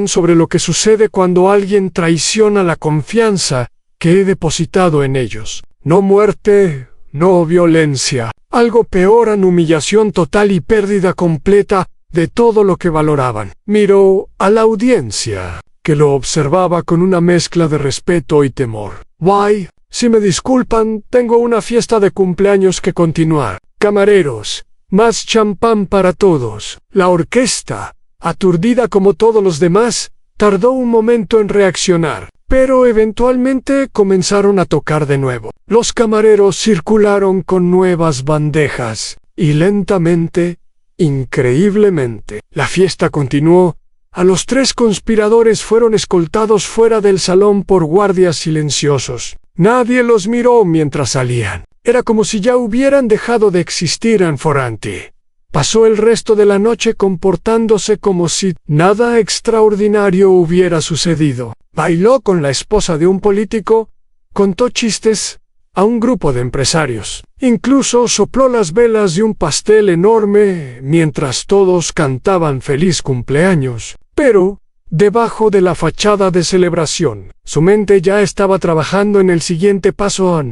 sobre lo que sucede cuando alguien traiciona la confianza que he depositado en ellos. No muerte, no violencia. Algo peor en humillación total y pérdida completa de todo lo que valoraban. Miró a la audiencia, que lo observaba con una mezcla de respeto y temor. Guay, si me disculpan, tengo una fiesta de cumpleaños que continuar. Camareros, más champán para todos. La orquesta, aturdida como todos los demás, tardó un momento en reaccionar, pero eventualmente comenzaron a tocar de nuevo. Los camareros circularon con nuevas bandejas, y lentamente, increíblemente, la fiesta continuó. A los 3 conspiradores fueron escoltados fuera del salón por guardias silenciosos. Nadie los miró mientras salían. Era como si ya hubieran dejado de existir en Ferrante. Pasó el resto de la noche comportándose como si nada extraordinario hubiera sucedido. Bailó con la esposa de un político, contó chistes a un grupo de empresarios. Incluso sopló las velas de un pastel enorme mientras todos cantaban feliz cumpleaños. Pero, debajo de la fachada de celebración, su mente ya estaba trabajando en el siguiente paso.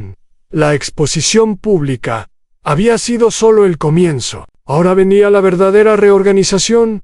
La exposición pública había sido solo el comienzo. Ahora venía la verdadera reorganización.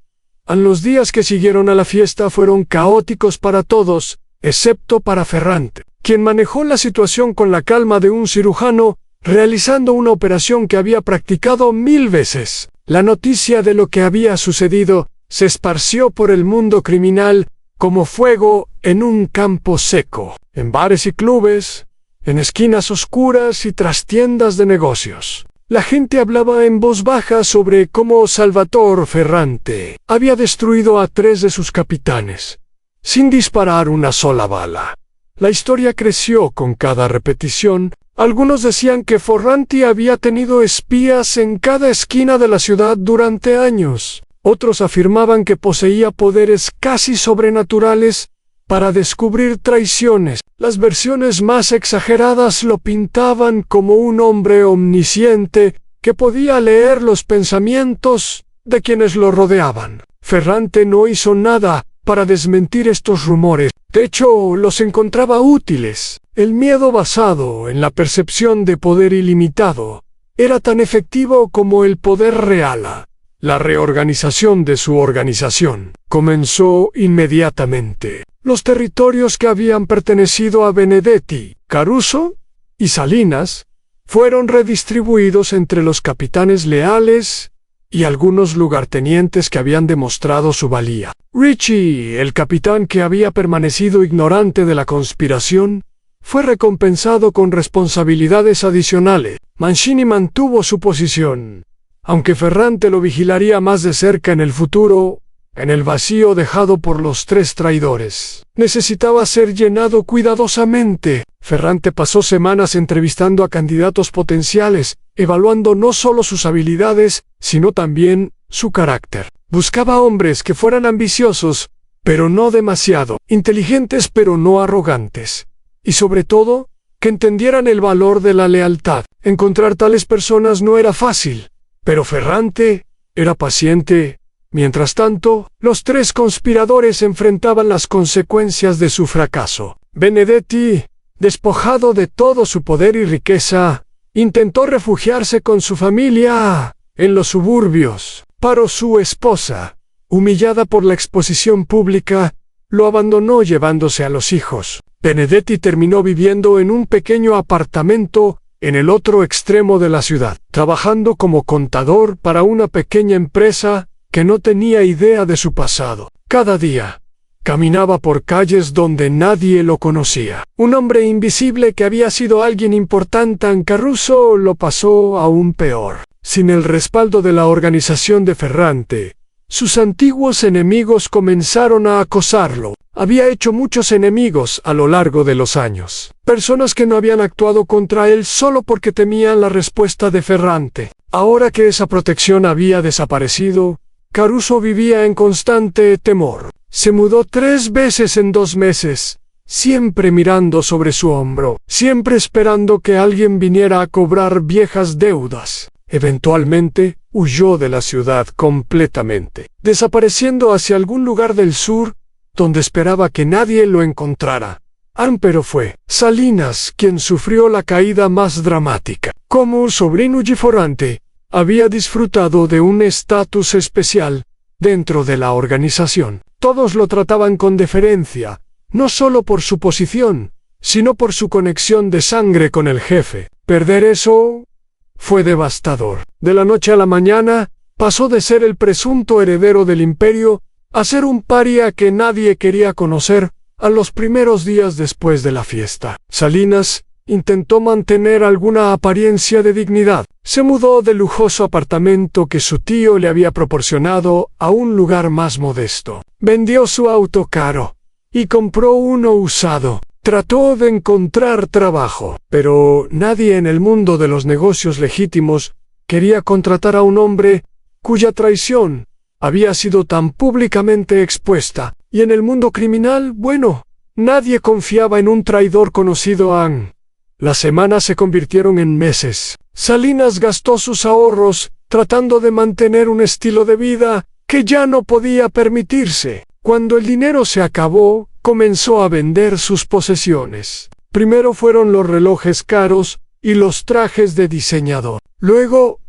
Los días que siguieron a la fiesta fueron caóticos para todos, excepto para Ferrante, quien manejó la situación con la calma de un cirujano, realizando una operación que había practicado 1000 veces. La noticia de lo que había sucedido se esparció por el mundo criminal como fuego en un campo seco, en bares y clubes, en esquinas oscuras y trastiendas de negocios. La gente hablaba en voz baja sobre cómo Salvatore Ferrante había destruido a 3 de sus capitanes, sin disparar una sola bala. La historia creció con cada repetición. Algunos decían que Ferrante había tenido espías en cada esquina de la ciudad durante años. Otros afirmaban que poseía poderes casi sobrenaturales para descubrir traiciones. Las versiones más exageradas lo pintaban como un hombre omnisciente que podía leer los pensamientos de quienes lo rodeaban. Ferrante no hizo nada para desmentir estos rumores. De hecho, los encontraba útiles. El miedo basado en la percepción de poder ilimitado era tan efectivo como el poder real. La reorganización de su organización comenzó inmediatamente. Los territorios que habían pertenecido a Benedetti, Caruso y Salinas fueron redistribuidos entre los capitanes leales y algunos lugartenientes que habían demostrado su valía. Ricci, el capitán que había permanecido ignorante de la conspiración, fue recompensado con responsabilidades adicionales. Mancini mantuvo su posición, aunque Ferrante lo vigilaría más de cerca en el futuro. En el vacío dejado por los 3 traidores, necesitaba ser llenado cuidadosamente. Ferrante pasó semanas entrevistando a candidatos potenciales, evaluando no solo sus habilidades, sino también su carácter. Buscaba hombres que fueran ambiciosos, pero no demasiado, inteligentes pero no arrogantes, y sobre todo, que entendieran el valor de la lealtad. Encontrar tales personas no era fácil, pero Ferrante era paciente. Mientras tanto, los 3 conspiradores enfrentaban las consecuencias de su fracaso. Benedetti, despojado de todo su poder y riqueza, intentó refugiarse con su familia en los suburbios. Pero su esposa, humillada por la exposición pública, lo abandonó llevándose a los hijos. Benedetti terminó viviendo en un pequeño apartamento en el otro extremo de la ciudad, trabajando como contador para una pequeña empresa que no tenía idea de su pasado. Cada día, caminaba por calles donde nadie lo conocía. Un hombre invisible que había sido alguien importante en Caruso lo pasó aún peor. Sin el respaldo de la organización de Ferrante, sus antiguos enemigos comenzaron a acosarlo. Había hecho muchos enemigos a lo largo de los años. Personas que no habían actuado contra él solo porque temían la respuesta de Ferrante. Ahora que esa protección había desaparecido, Caruso vivía en constante temor. Se mudó 3 veces en 2 meses, siempre mirando sobre su hombro, siempre esperando que alguien viniera a cobrar viejas deudas. Eventualmente, huyó de la ciudad completamente, desapareciendo hacia algún lugar del sur, donde esperaba que nadie lo encontrara. Pero fue Salinas quien sufrió la caída más dramática. Como sobrino de Ferrante, había disfrutado de un estatus especial dentro de la organización. Todos lo trataban con deferencia, no solo por su posición, sino por su conexión de sangre con el jefe. Perder eso fue devastador. De la noche a la mañana, pasó de ser el presunto heredero del imperio a ser un paria que nadie quería conocer a los primeros días después de la fiesta. Salinas intentó mantener alguna apariencia de dignidad. Se mudó del lujoso apartamento que su tío le había proporcionado a un lugar más modesto. Vendió su auto caro y compró uno usado. Trató de encontrar trabajo, pero nadie en el mundo de los negocios legítimos quería contratar a un hombre cuya traición había sido tan públicamente expuesta, y en el mundo criminal, bueno, nadie confiaba en un traidor conocido aún. Las semanas se convirtieron en meses. Salinas gastó sus ahorros tratando de mantener un estilo de vida que ya no podía permitirse. Cuando el dinero se acabó, comenzó a vender sus posesiones. Primero fueron los relojes caros y los trajes de diseñador. Luego,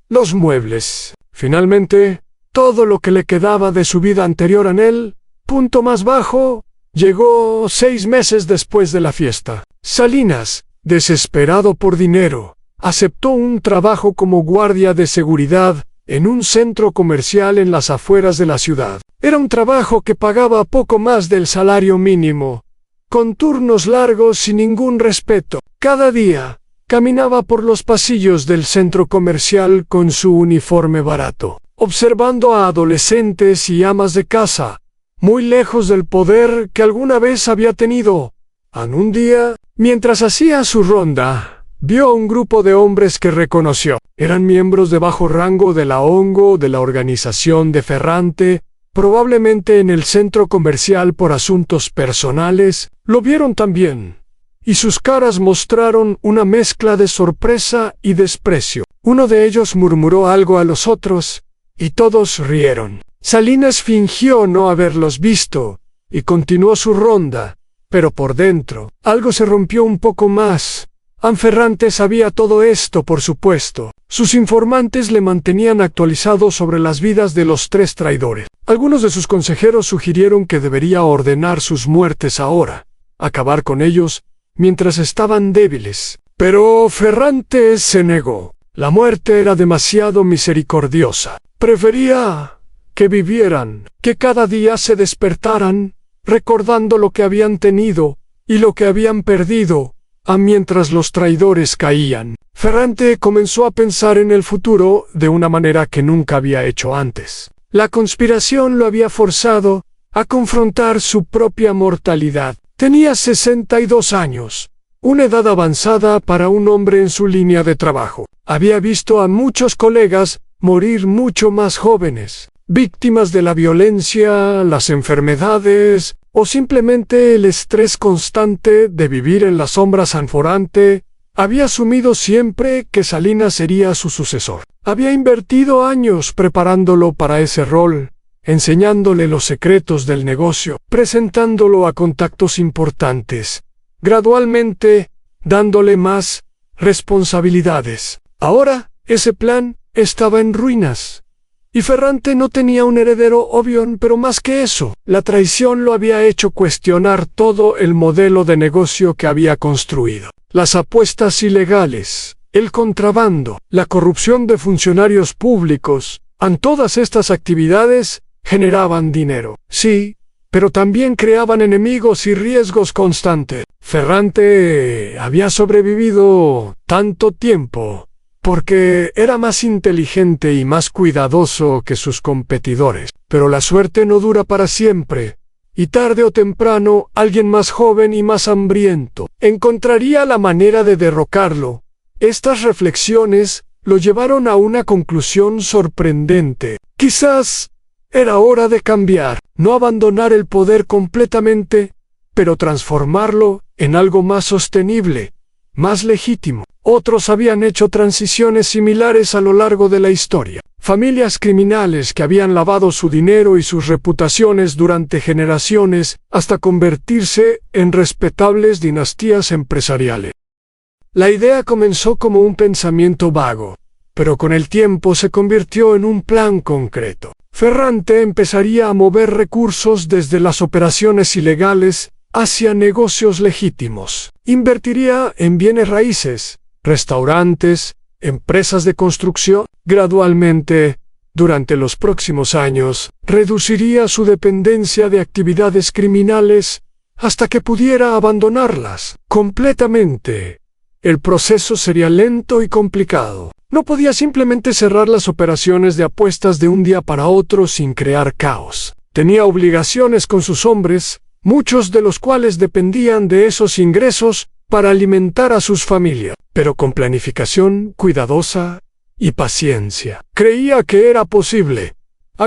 los muebles. Finalmente, todo lo que le quedaba de su vida anterior en el punto más bajo llegó 6 meses después de la fiesta. Salinas, desesperado por dinero, aceptó un trabajo como guardia de seguridad en un centro comercial en las afueras de la ciudad. Era un trabajo que pagaba poco más del salario mínimo, con turnos largos y ningún respeto. Cada día, caminaba por los pasillos del centro comercial con su uniforme barato, observando a adolescentes y amas de casa, muy lejos del poder que alguna vez había tenido. Un día, mientras hacía su ronda, vio a un grupo de hombres que reconoció. Eran miembros de bajo rango de la ONG, de la organización de Ferrante, probablemente en el centro comercial por asuntos personales. Lo vieron también, y sus caras mostraron una mezcla de sorpresa y desprecio. Uno de ellos murmuró algo a los otros, y todos rieron. Salinas fingió no haberlos visto, y continuó su ronda, pero por dentro, algo se rompió un poco más. Ferrante sabía todo esto, por supuesto. Sus informantes le mantenían actualizado sobre las vidas de los 3 traidores. Algunos de sus consejeros sugirieron que debería ordenar sus muertes ahora, acabar con ellos mientras estaban débiles. Pero Ferrante se negó. La muerte era demasiado misericordiosa. Prefería que vivieran, que cada día se despertaran, recordando lo que habían tenido y lo que habían perdido, mientras los traidores caían. Ferrante comenzó a pensar en el futuro de una manera que nunca había hecho antes. La conspiración lo había forzado a confrontar su propia mortalidad. Tenía 62 años, una edad avanzada para un hombre en su línea de trabajo. Había visto a muchos colegas morir mucho más jóvenes, víctimas de la violencia, las enfermedades o simplemente el estrés constante de vivir en la sombra sanforante. Había asumido siempre que Salinas sería su sucesor. Había invertido años preparándolo para ese rol, enseñándole los secretos del negocio, presentándolo a contactos importantes, gradualmente dándole más responsabilidades. Ahora, ese plan estaba en ruinas. Y Ferrante no tenía un heredero obvio, pero más que eso, la traición lo había hecho cuestionar todo el modelo de negocio que había construido. Las apuestas ilegales, el contrabando, la corrupción de funcionarios públicos, todas estas actividades generaban dinero. Sí, pero también creaban enemigos y riesgos constantes. Ferrante había sobrevivido tanto tiempo porque era más inteligente y más cuidadoso que sus competidores. Pero la suerte no dura para siempre, y tarde o temprano alguien más joven y más hambriento encontraría la manera de derrocarlo. Estas reflexiones lo llevaron a una conclusión sorprendente. Quizás era hora de cambiar, no abandonar el poder completamente, pero transformarlo en algo más sostenible, más legítimo. Otros habían hecho transiciones similares a lo largo de la historia. Familias criminales que habían lavado su dinero y sus reputaciones durante generaciones hasta convertirse en respetables dinastías empresariales. La idea comenzó como un pensamiento vago, pero con el tiempo se convirtió en un plan concreto. Ferrante empezaría a mover recursos desde las operaciones ilegales hacia negocios legítimos. Invertiría en bienes raíces, restaurantes, empresas de construcción. Gradualmente, durante los próximos años, reduciría su dependencia de actividades criminales hasta que pudiera abandonarlas completamente. El proceso sería lento y complicado. No podía simplemente cerrar las operaciones de apuestas de un día para otro sin crear caos. Tenía obligaciones con sus hombres, muchos de los cuales dependían de esos ingresos para alimentar a sus familias. Pero con planificación cuidadosa y paciencia. Creía que era posible.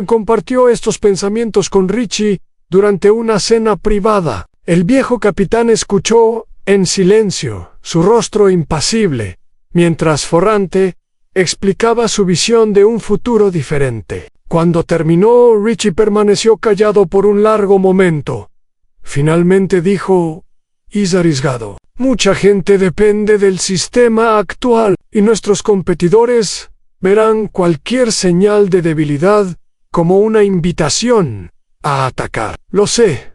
Compartió estos pensamientos con Richie durante una cena privada. El viejo capitán escuchó en silencio, su rostro impasible, mientras Ferrante explicaba su visión de un futuro diferente. Cuando terminó, Richie permaneció callado por un largo momento. Finalmente dijo, arriesgado. Mucha gente depende del sistema actual, y nuestros competidores verán cualquier señal de debilidad como una invitación a atacar. Lo sé,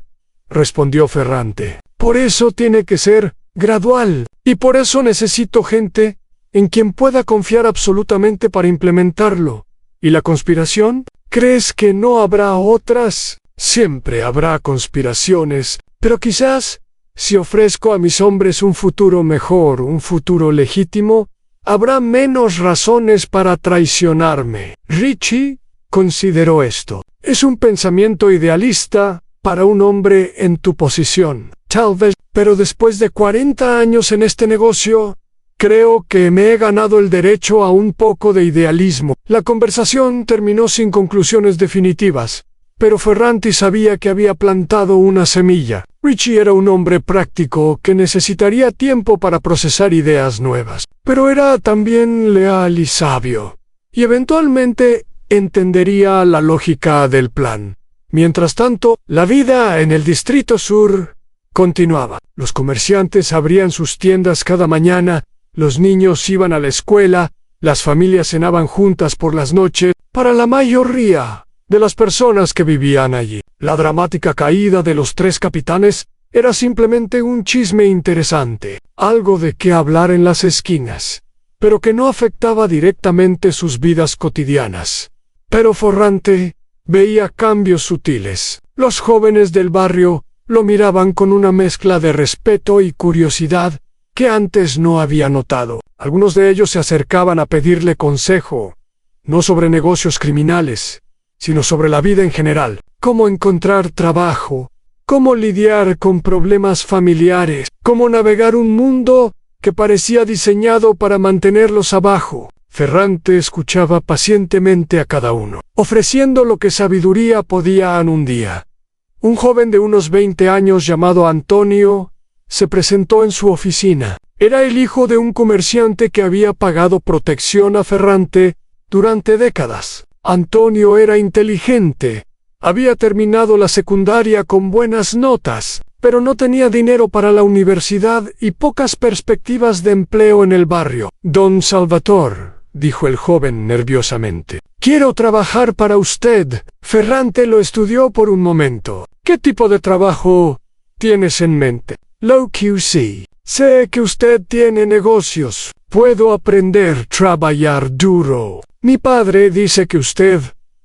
respondió Ferrante. Por eso tiene que ser gradual, y por eso necesito gente en quien pueda confiar absolutamente para implementarlo. ¿Y la conspiración? ¿Crees que no habrá otras? Siempre habrá conspiraciones, pero quizás, si ofrezco a mis hombres un futuro mejor, un futuro legítimo, habrá menos razones para traicionarme. Richie consideró esto. Es un pensamiento idealista para un hombre en tu posición. Tal vez, pero después de 40 años en este negocio, creo que me he ganado el derecho a un poco de idealismo. La conversación terminó sin conclusiones definitivas, pero Ferrante sabía que había plantado una semilla. Richie era un hombre práctico que necesitaría tiempo para procesar ideas nuevas, pero era también leal y sabio, y eventualmente entendería la lógica del plan. Mientras tanto, la vida en el Distrito Sur continuaba. Los comerciantes abrían sus tiendas cada mañana, los niños iban a la escuela, las familias cenaban juntas por las noches. Para la mayoría de las personas que vivían allí, la dramática caída de los 3 capitanes era simplemente un chisme interesante, algo de qué hablar en las esquinas, pero que no afectaba directamente sus vidas cotidianas. Pero Ferrante veía cambios sutiles. Los jóvenes del barrio lo miraban con una mezcla de respeto y curiosidad que antes no había notado. Algunos de ellos se acercaban a pedirle consejo, no sobre negocios criminales, sino sobre la vida en general, cómo encontrar trabajo, cómo lidiar con problemas familiares, cómo navegar un mundo que parecía diseñado para mantenerlos abajo. Ferrante escuchaba pacientemente a cada uno, ofreciendo lo que sabiduría podía dar un día. Un joven de unos 20 años llamado Antonio se presentó en su oficina. Era el hijo de un comerciante que había pagado protección a Ferrante durante décadas. Antonio era inteligente, había terminado la secundaria con buenas notas, pero no tenía dinero para la universidad y pocas perspectivas de empleo en el barrio. Don Salvatore, dijo el joven nerviosamente, quiero trabajar para usted. Ferrante lo estudió por un momento. ¿Qué tipo de trabajo tienes en mente? Low QC. Sé que usted tiene negocios. Puedo aprender a trabajar duro. Mi padre dice que usted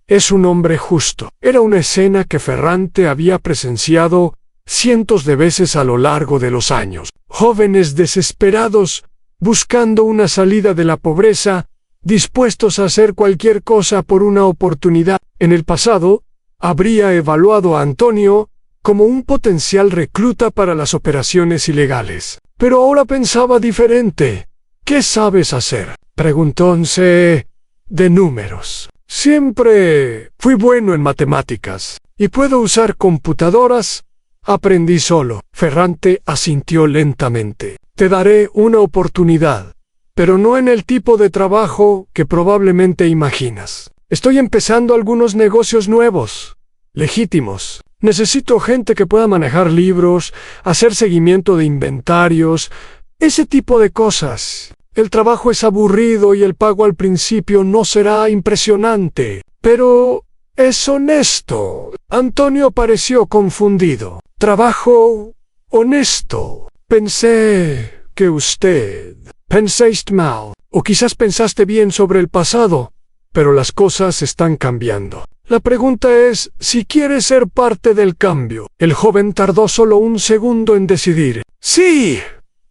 es un hombre justo. Era una escena que Ferrante había presenciado cientos de veces a lo largo de los años. Jóvenes desesperados, buscando una salida de la pobreza, dispuestos a hacer cualquier cosa por una oportunidad. En el pasado, habría evaluado a Antonio como un potencial recluta para las operaciones ilegales. Pero ahora pensaba diferente. ¿Qué sabes hacer? Preguntóse de números. Siempre fui bueno en matemáticas. ¿Y puedo usar computadoras? Aprendí solo. Ferrante asintió lentamente. Te daré una oportunidad, pero no en el tipo de trabajo que probablemente imaginas. Estoy empezando algunos negocios nuevos, legítimos. Necesito gente que pueda manejar libros, hacer seguimiento de inventarios, ese tipo de cosas. El trabajo es aburrido y el pago al principio no será impresionante, pero es honesto. Antonio pareció confundido. Trabajo honesto. Pensé que usted... Pensaste mal, o quizás pensaste bien sobre el pasado, pero las cosas están cambiando. La pregunta es si quieres ser parte del cambio. El joven tardó solo un segundo en decidir. Sí,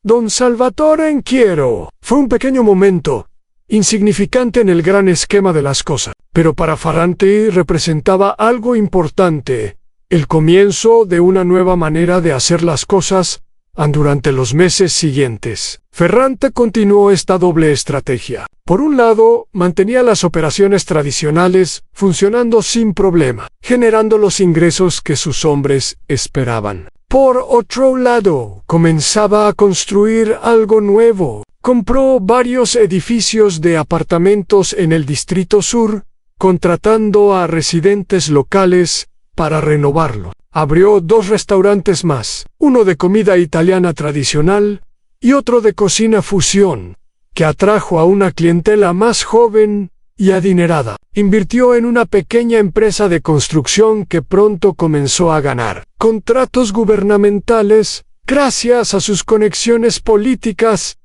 don Salvatore quiero. Fue un pequeño momento, insignificante en el gran esquema de las cosas, pero para Ferrante representaba algo importante, el comienzo de una nueva manera de hacer las cosas Durante los meses siguientes, Ferrante continuó esta doble estrategia. Por un lado, mantenía las operaciones tradicionales funcionando sin problema, generando los ingresos que sus hombres esperaban. Por otro lado, comenzaba a construir algo nuevo. Compró varios edificios de apartamentos en el Distrito Sur, contratando a residentes locales para renovarlo. Abrió 2 restaurantes más, uno de comida italiana tradicional y otro de cocina fusión, que atrajo a una clientela más joven y adinerada. Invirtió en una pequeña empresa de construcción que pronto comenzó a ganar contratos gubernamentales gracias a sus conexiones políticas.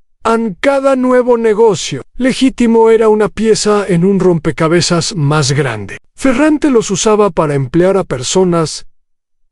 Cada nuevo negocio legítimo era una pieza en un rompecabezas más grande. Ferrante los usaba para emplear a personas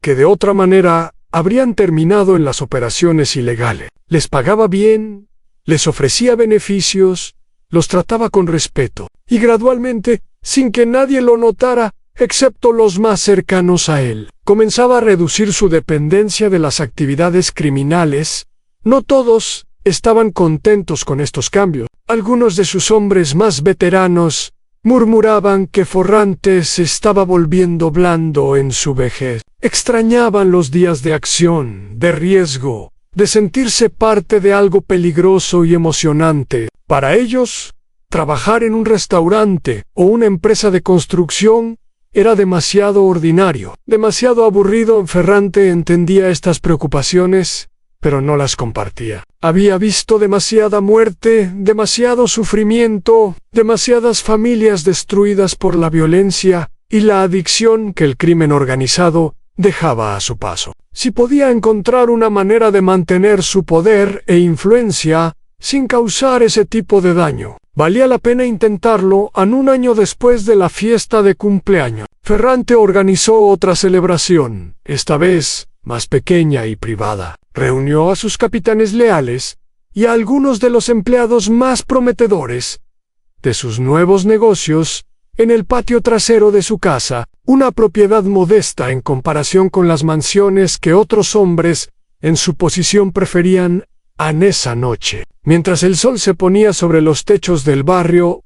que de otra manera habrían terminado en las operaciones ilegales. Les pagaba bien, les ofrecía beneficios, los trataba con respeto, y gradualmente, sin que nadie lo notara, excepto los más cercanos a él, comenzaba a reducir su dependencia de las actividades criminales. No todos estaban contentos con estos cambios. Algunos de sus hombres más veteranos murmuraban que Ferrante se estaba volviendo blando en su vejez. Extrañaban los días de acción, de riesgo, de sentirse parte de algo peligroso y emocionante. Para ellos, trabajar en un restaurante o una empresa de construcción era demasiado ordinario, demasiado aburrido. Ferrante entendía estas preocupaciones, pero no las compartía. Había visto demasiada muerte, demasiado sufrimiento, demasiadas familias destruidas por la violencia y la adicción que el crimen organizado dejaba a su paso. Si podía encontrar una manera de mantener su poder e influencia sin causar ese tipo de daño, valía la pena intentarlo. Un año después de la fiesta de cumpleaños, Ferrante organizó otra celebración, esta vez más pequeña y privada. Reunió a sus capitanes leales y a algunos de los empleados más prometedores de sus nuevos negocios en el patio trasero de su casa, una propiedad modesta en comparación con las mansiones que otros hombres en su posición preferían. Esa noche, mientras el sol se ponía sobre los techos del barrio,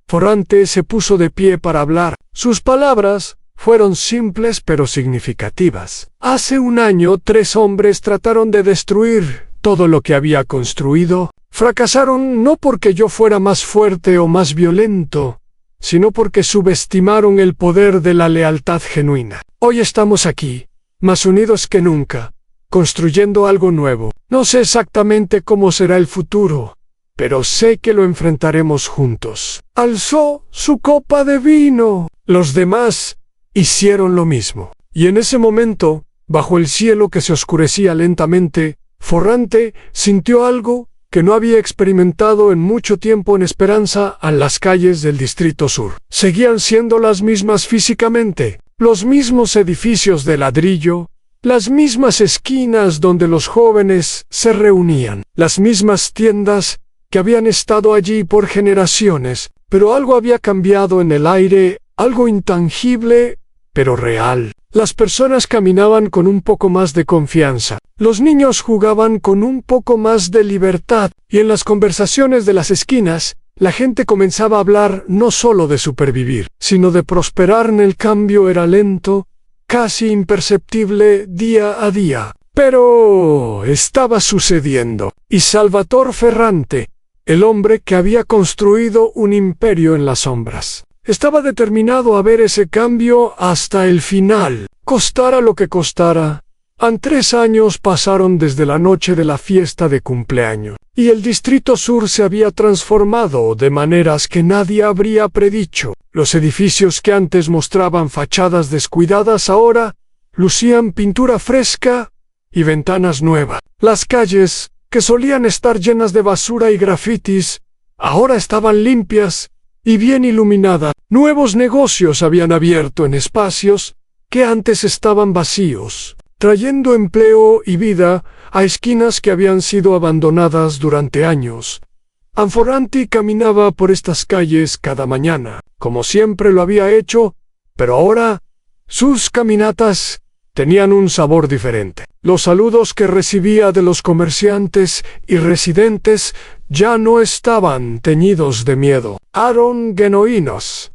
Ferrante se puso de pie para hablar. Sus palabras fueron simples pero significativas. Hace un año, 3 hombres trataron de destruir todo lo que había construido. Fracasaron no porque yo fuera más fuerte o más violento, sino porque subestimaron el poder de la lealtad genuina. Hoy estamos aquí, más unidos que nunca, construyendo algo nuevo. No sé exactamente cómo será el futuro, pero sé que lo enfrentaremos juntos. Alzó su copa de vino. Los demás hicieron lo mismo. Y en ese momento, bajo el cielo que se oscurecía lentamente, Ferrante sintió algo que no había experimentado en mucho tiempo. En esperanza. Las calles del Distrito Sur seguían siendo las mismas físicamente, los mismos edificios de ladrillo, las mismas esquinas donde los jóvenes se reunían, las mismas tiendas que habían estado allí por generaciones, pero algo había cambiado en el aire, algo intangible, pero real. Las personas caminaban con un poco más de confianza, los niños jugaban con un poco más de libertad, y en las conversaciones de las esquinas, la gente comenzaba a hablar no solo de supervivir, sino de prosperar. El cambio era lento, casi imperceptible día a día, pero estaba sucediendo. Y Salvatore Ferrante, el hombre que había construido un imperio en las sombras, estaba determinado a ver ese cambio hasta el final, costara lo que costara. 3 años pasaron desde la noche de la fiesta de cumpleaños, y el Distrito Sur se había transformado de maneras que nadie habría predicho. Los edificios que antes mostraban fachadas descuidadas ahora lucían pintura fresca y ventanas nuevas. Las calles, que solían estar llenas de basura y grafitis, ahora estaban limpias y bien iluminadas. Nuevos negocios habían abierto en espacios que antes estaban vacíos, trayendo empleo y vida a esquinas que habían sido abandonadas durante años. Ferrante caminaba por estas calles cada mañana, como siempre lo había hecho, pero ahora sus caminatas tenían un sabor diferente. Los saludos que recibía de los comerciantes y residentes ya no estaban teñidos de miedo. Eran genuinos,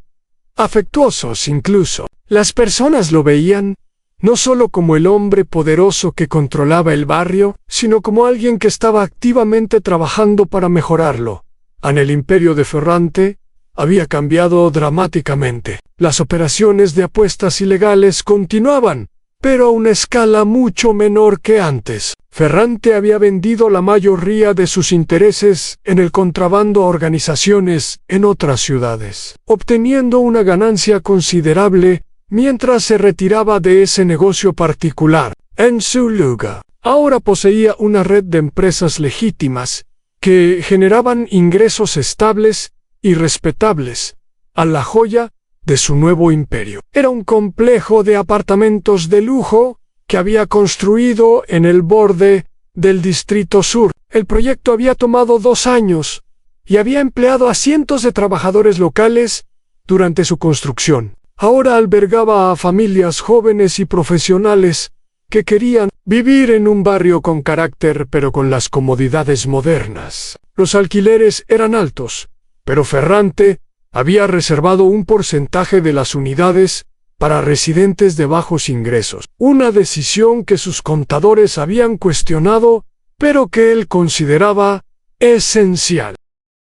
afectuosos incluso. Las personas lo veían no solo como el hombre poderoso que controlaba el barrio, sino como alguien que estaba activamente trabajando para mejorarlo. El imperio de Ferrante había cambiado dramáticamente. Las operaciones de apuestas ilegales continuaban, pero a una escala mucho menor que antes. Ferrante había vendido la mayoría de sus intereses en el contrabando a organizaciones en otras ciudades, obteniendo una ganancia considerable mientras se retiraba de ese negocio particular. En su lugar, ahora poseía una red de empresas legítimas que generaban ingresos estables y respetables, a la joya de su nuevo imperio. Era un complejo de apartamentos de lujo que había construido en el borde del Distrito Sur. El proyecto había tomado 2 años y había empleado a cientos de trabajadores locales durante su construcción. Ahora albergaba a familias jóvenes y profesionales que querían vivir en un barrio con carácter pero con las comodidades modernas. Los alquileres eran altos, pero Ferrante había reservado un porcentaje de las unidades para residentes de bajos ingresos, una decisión que sus contadores habían cuestionado, pero que él consideraba esencial.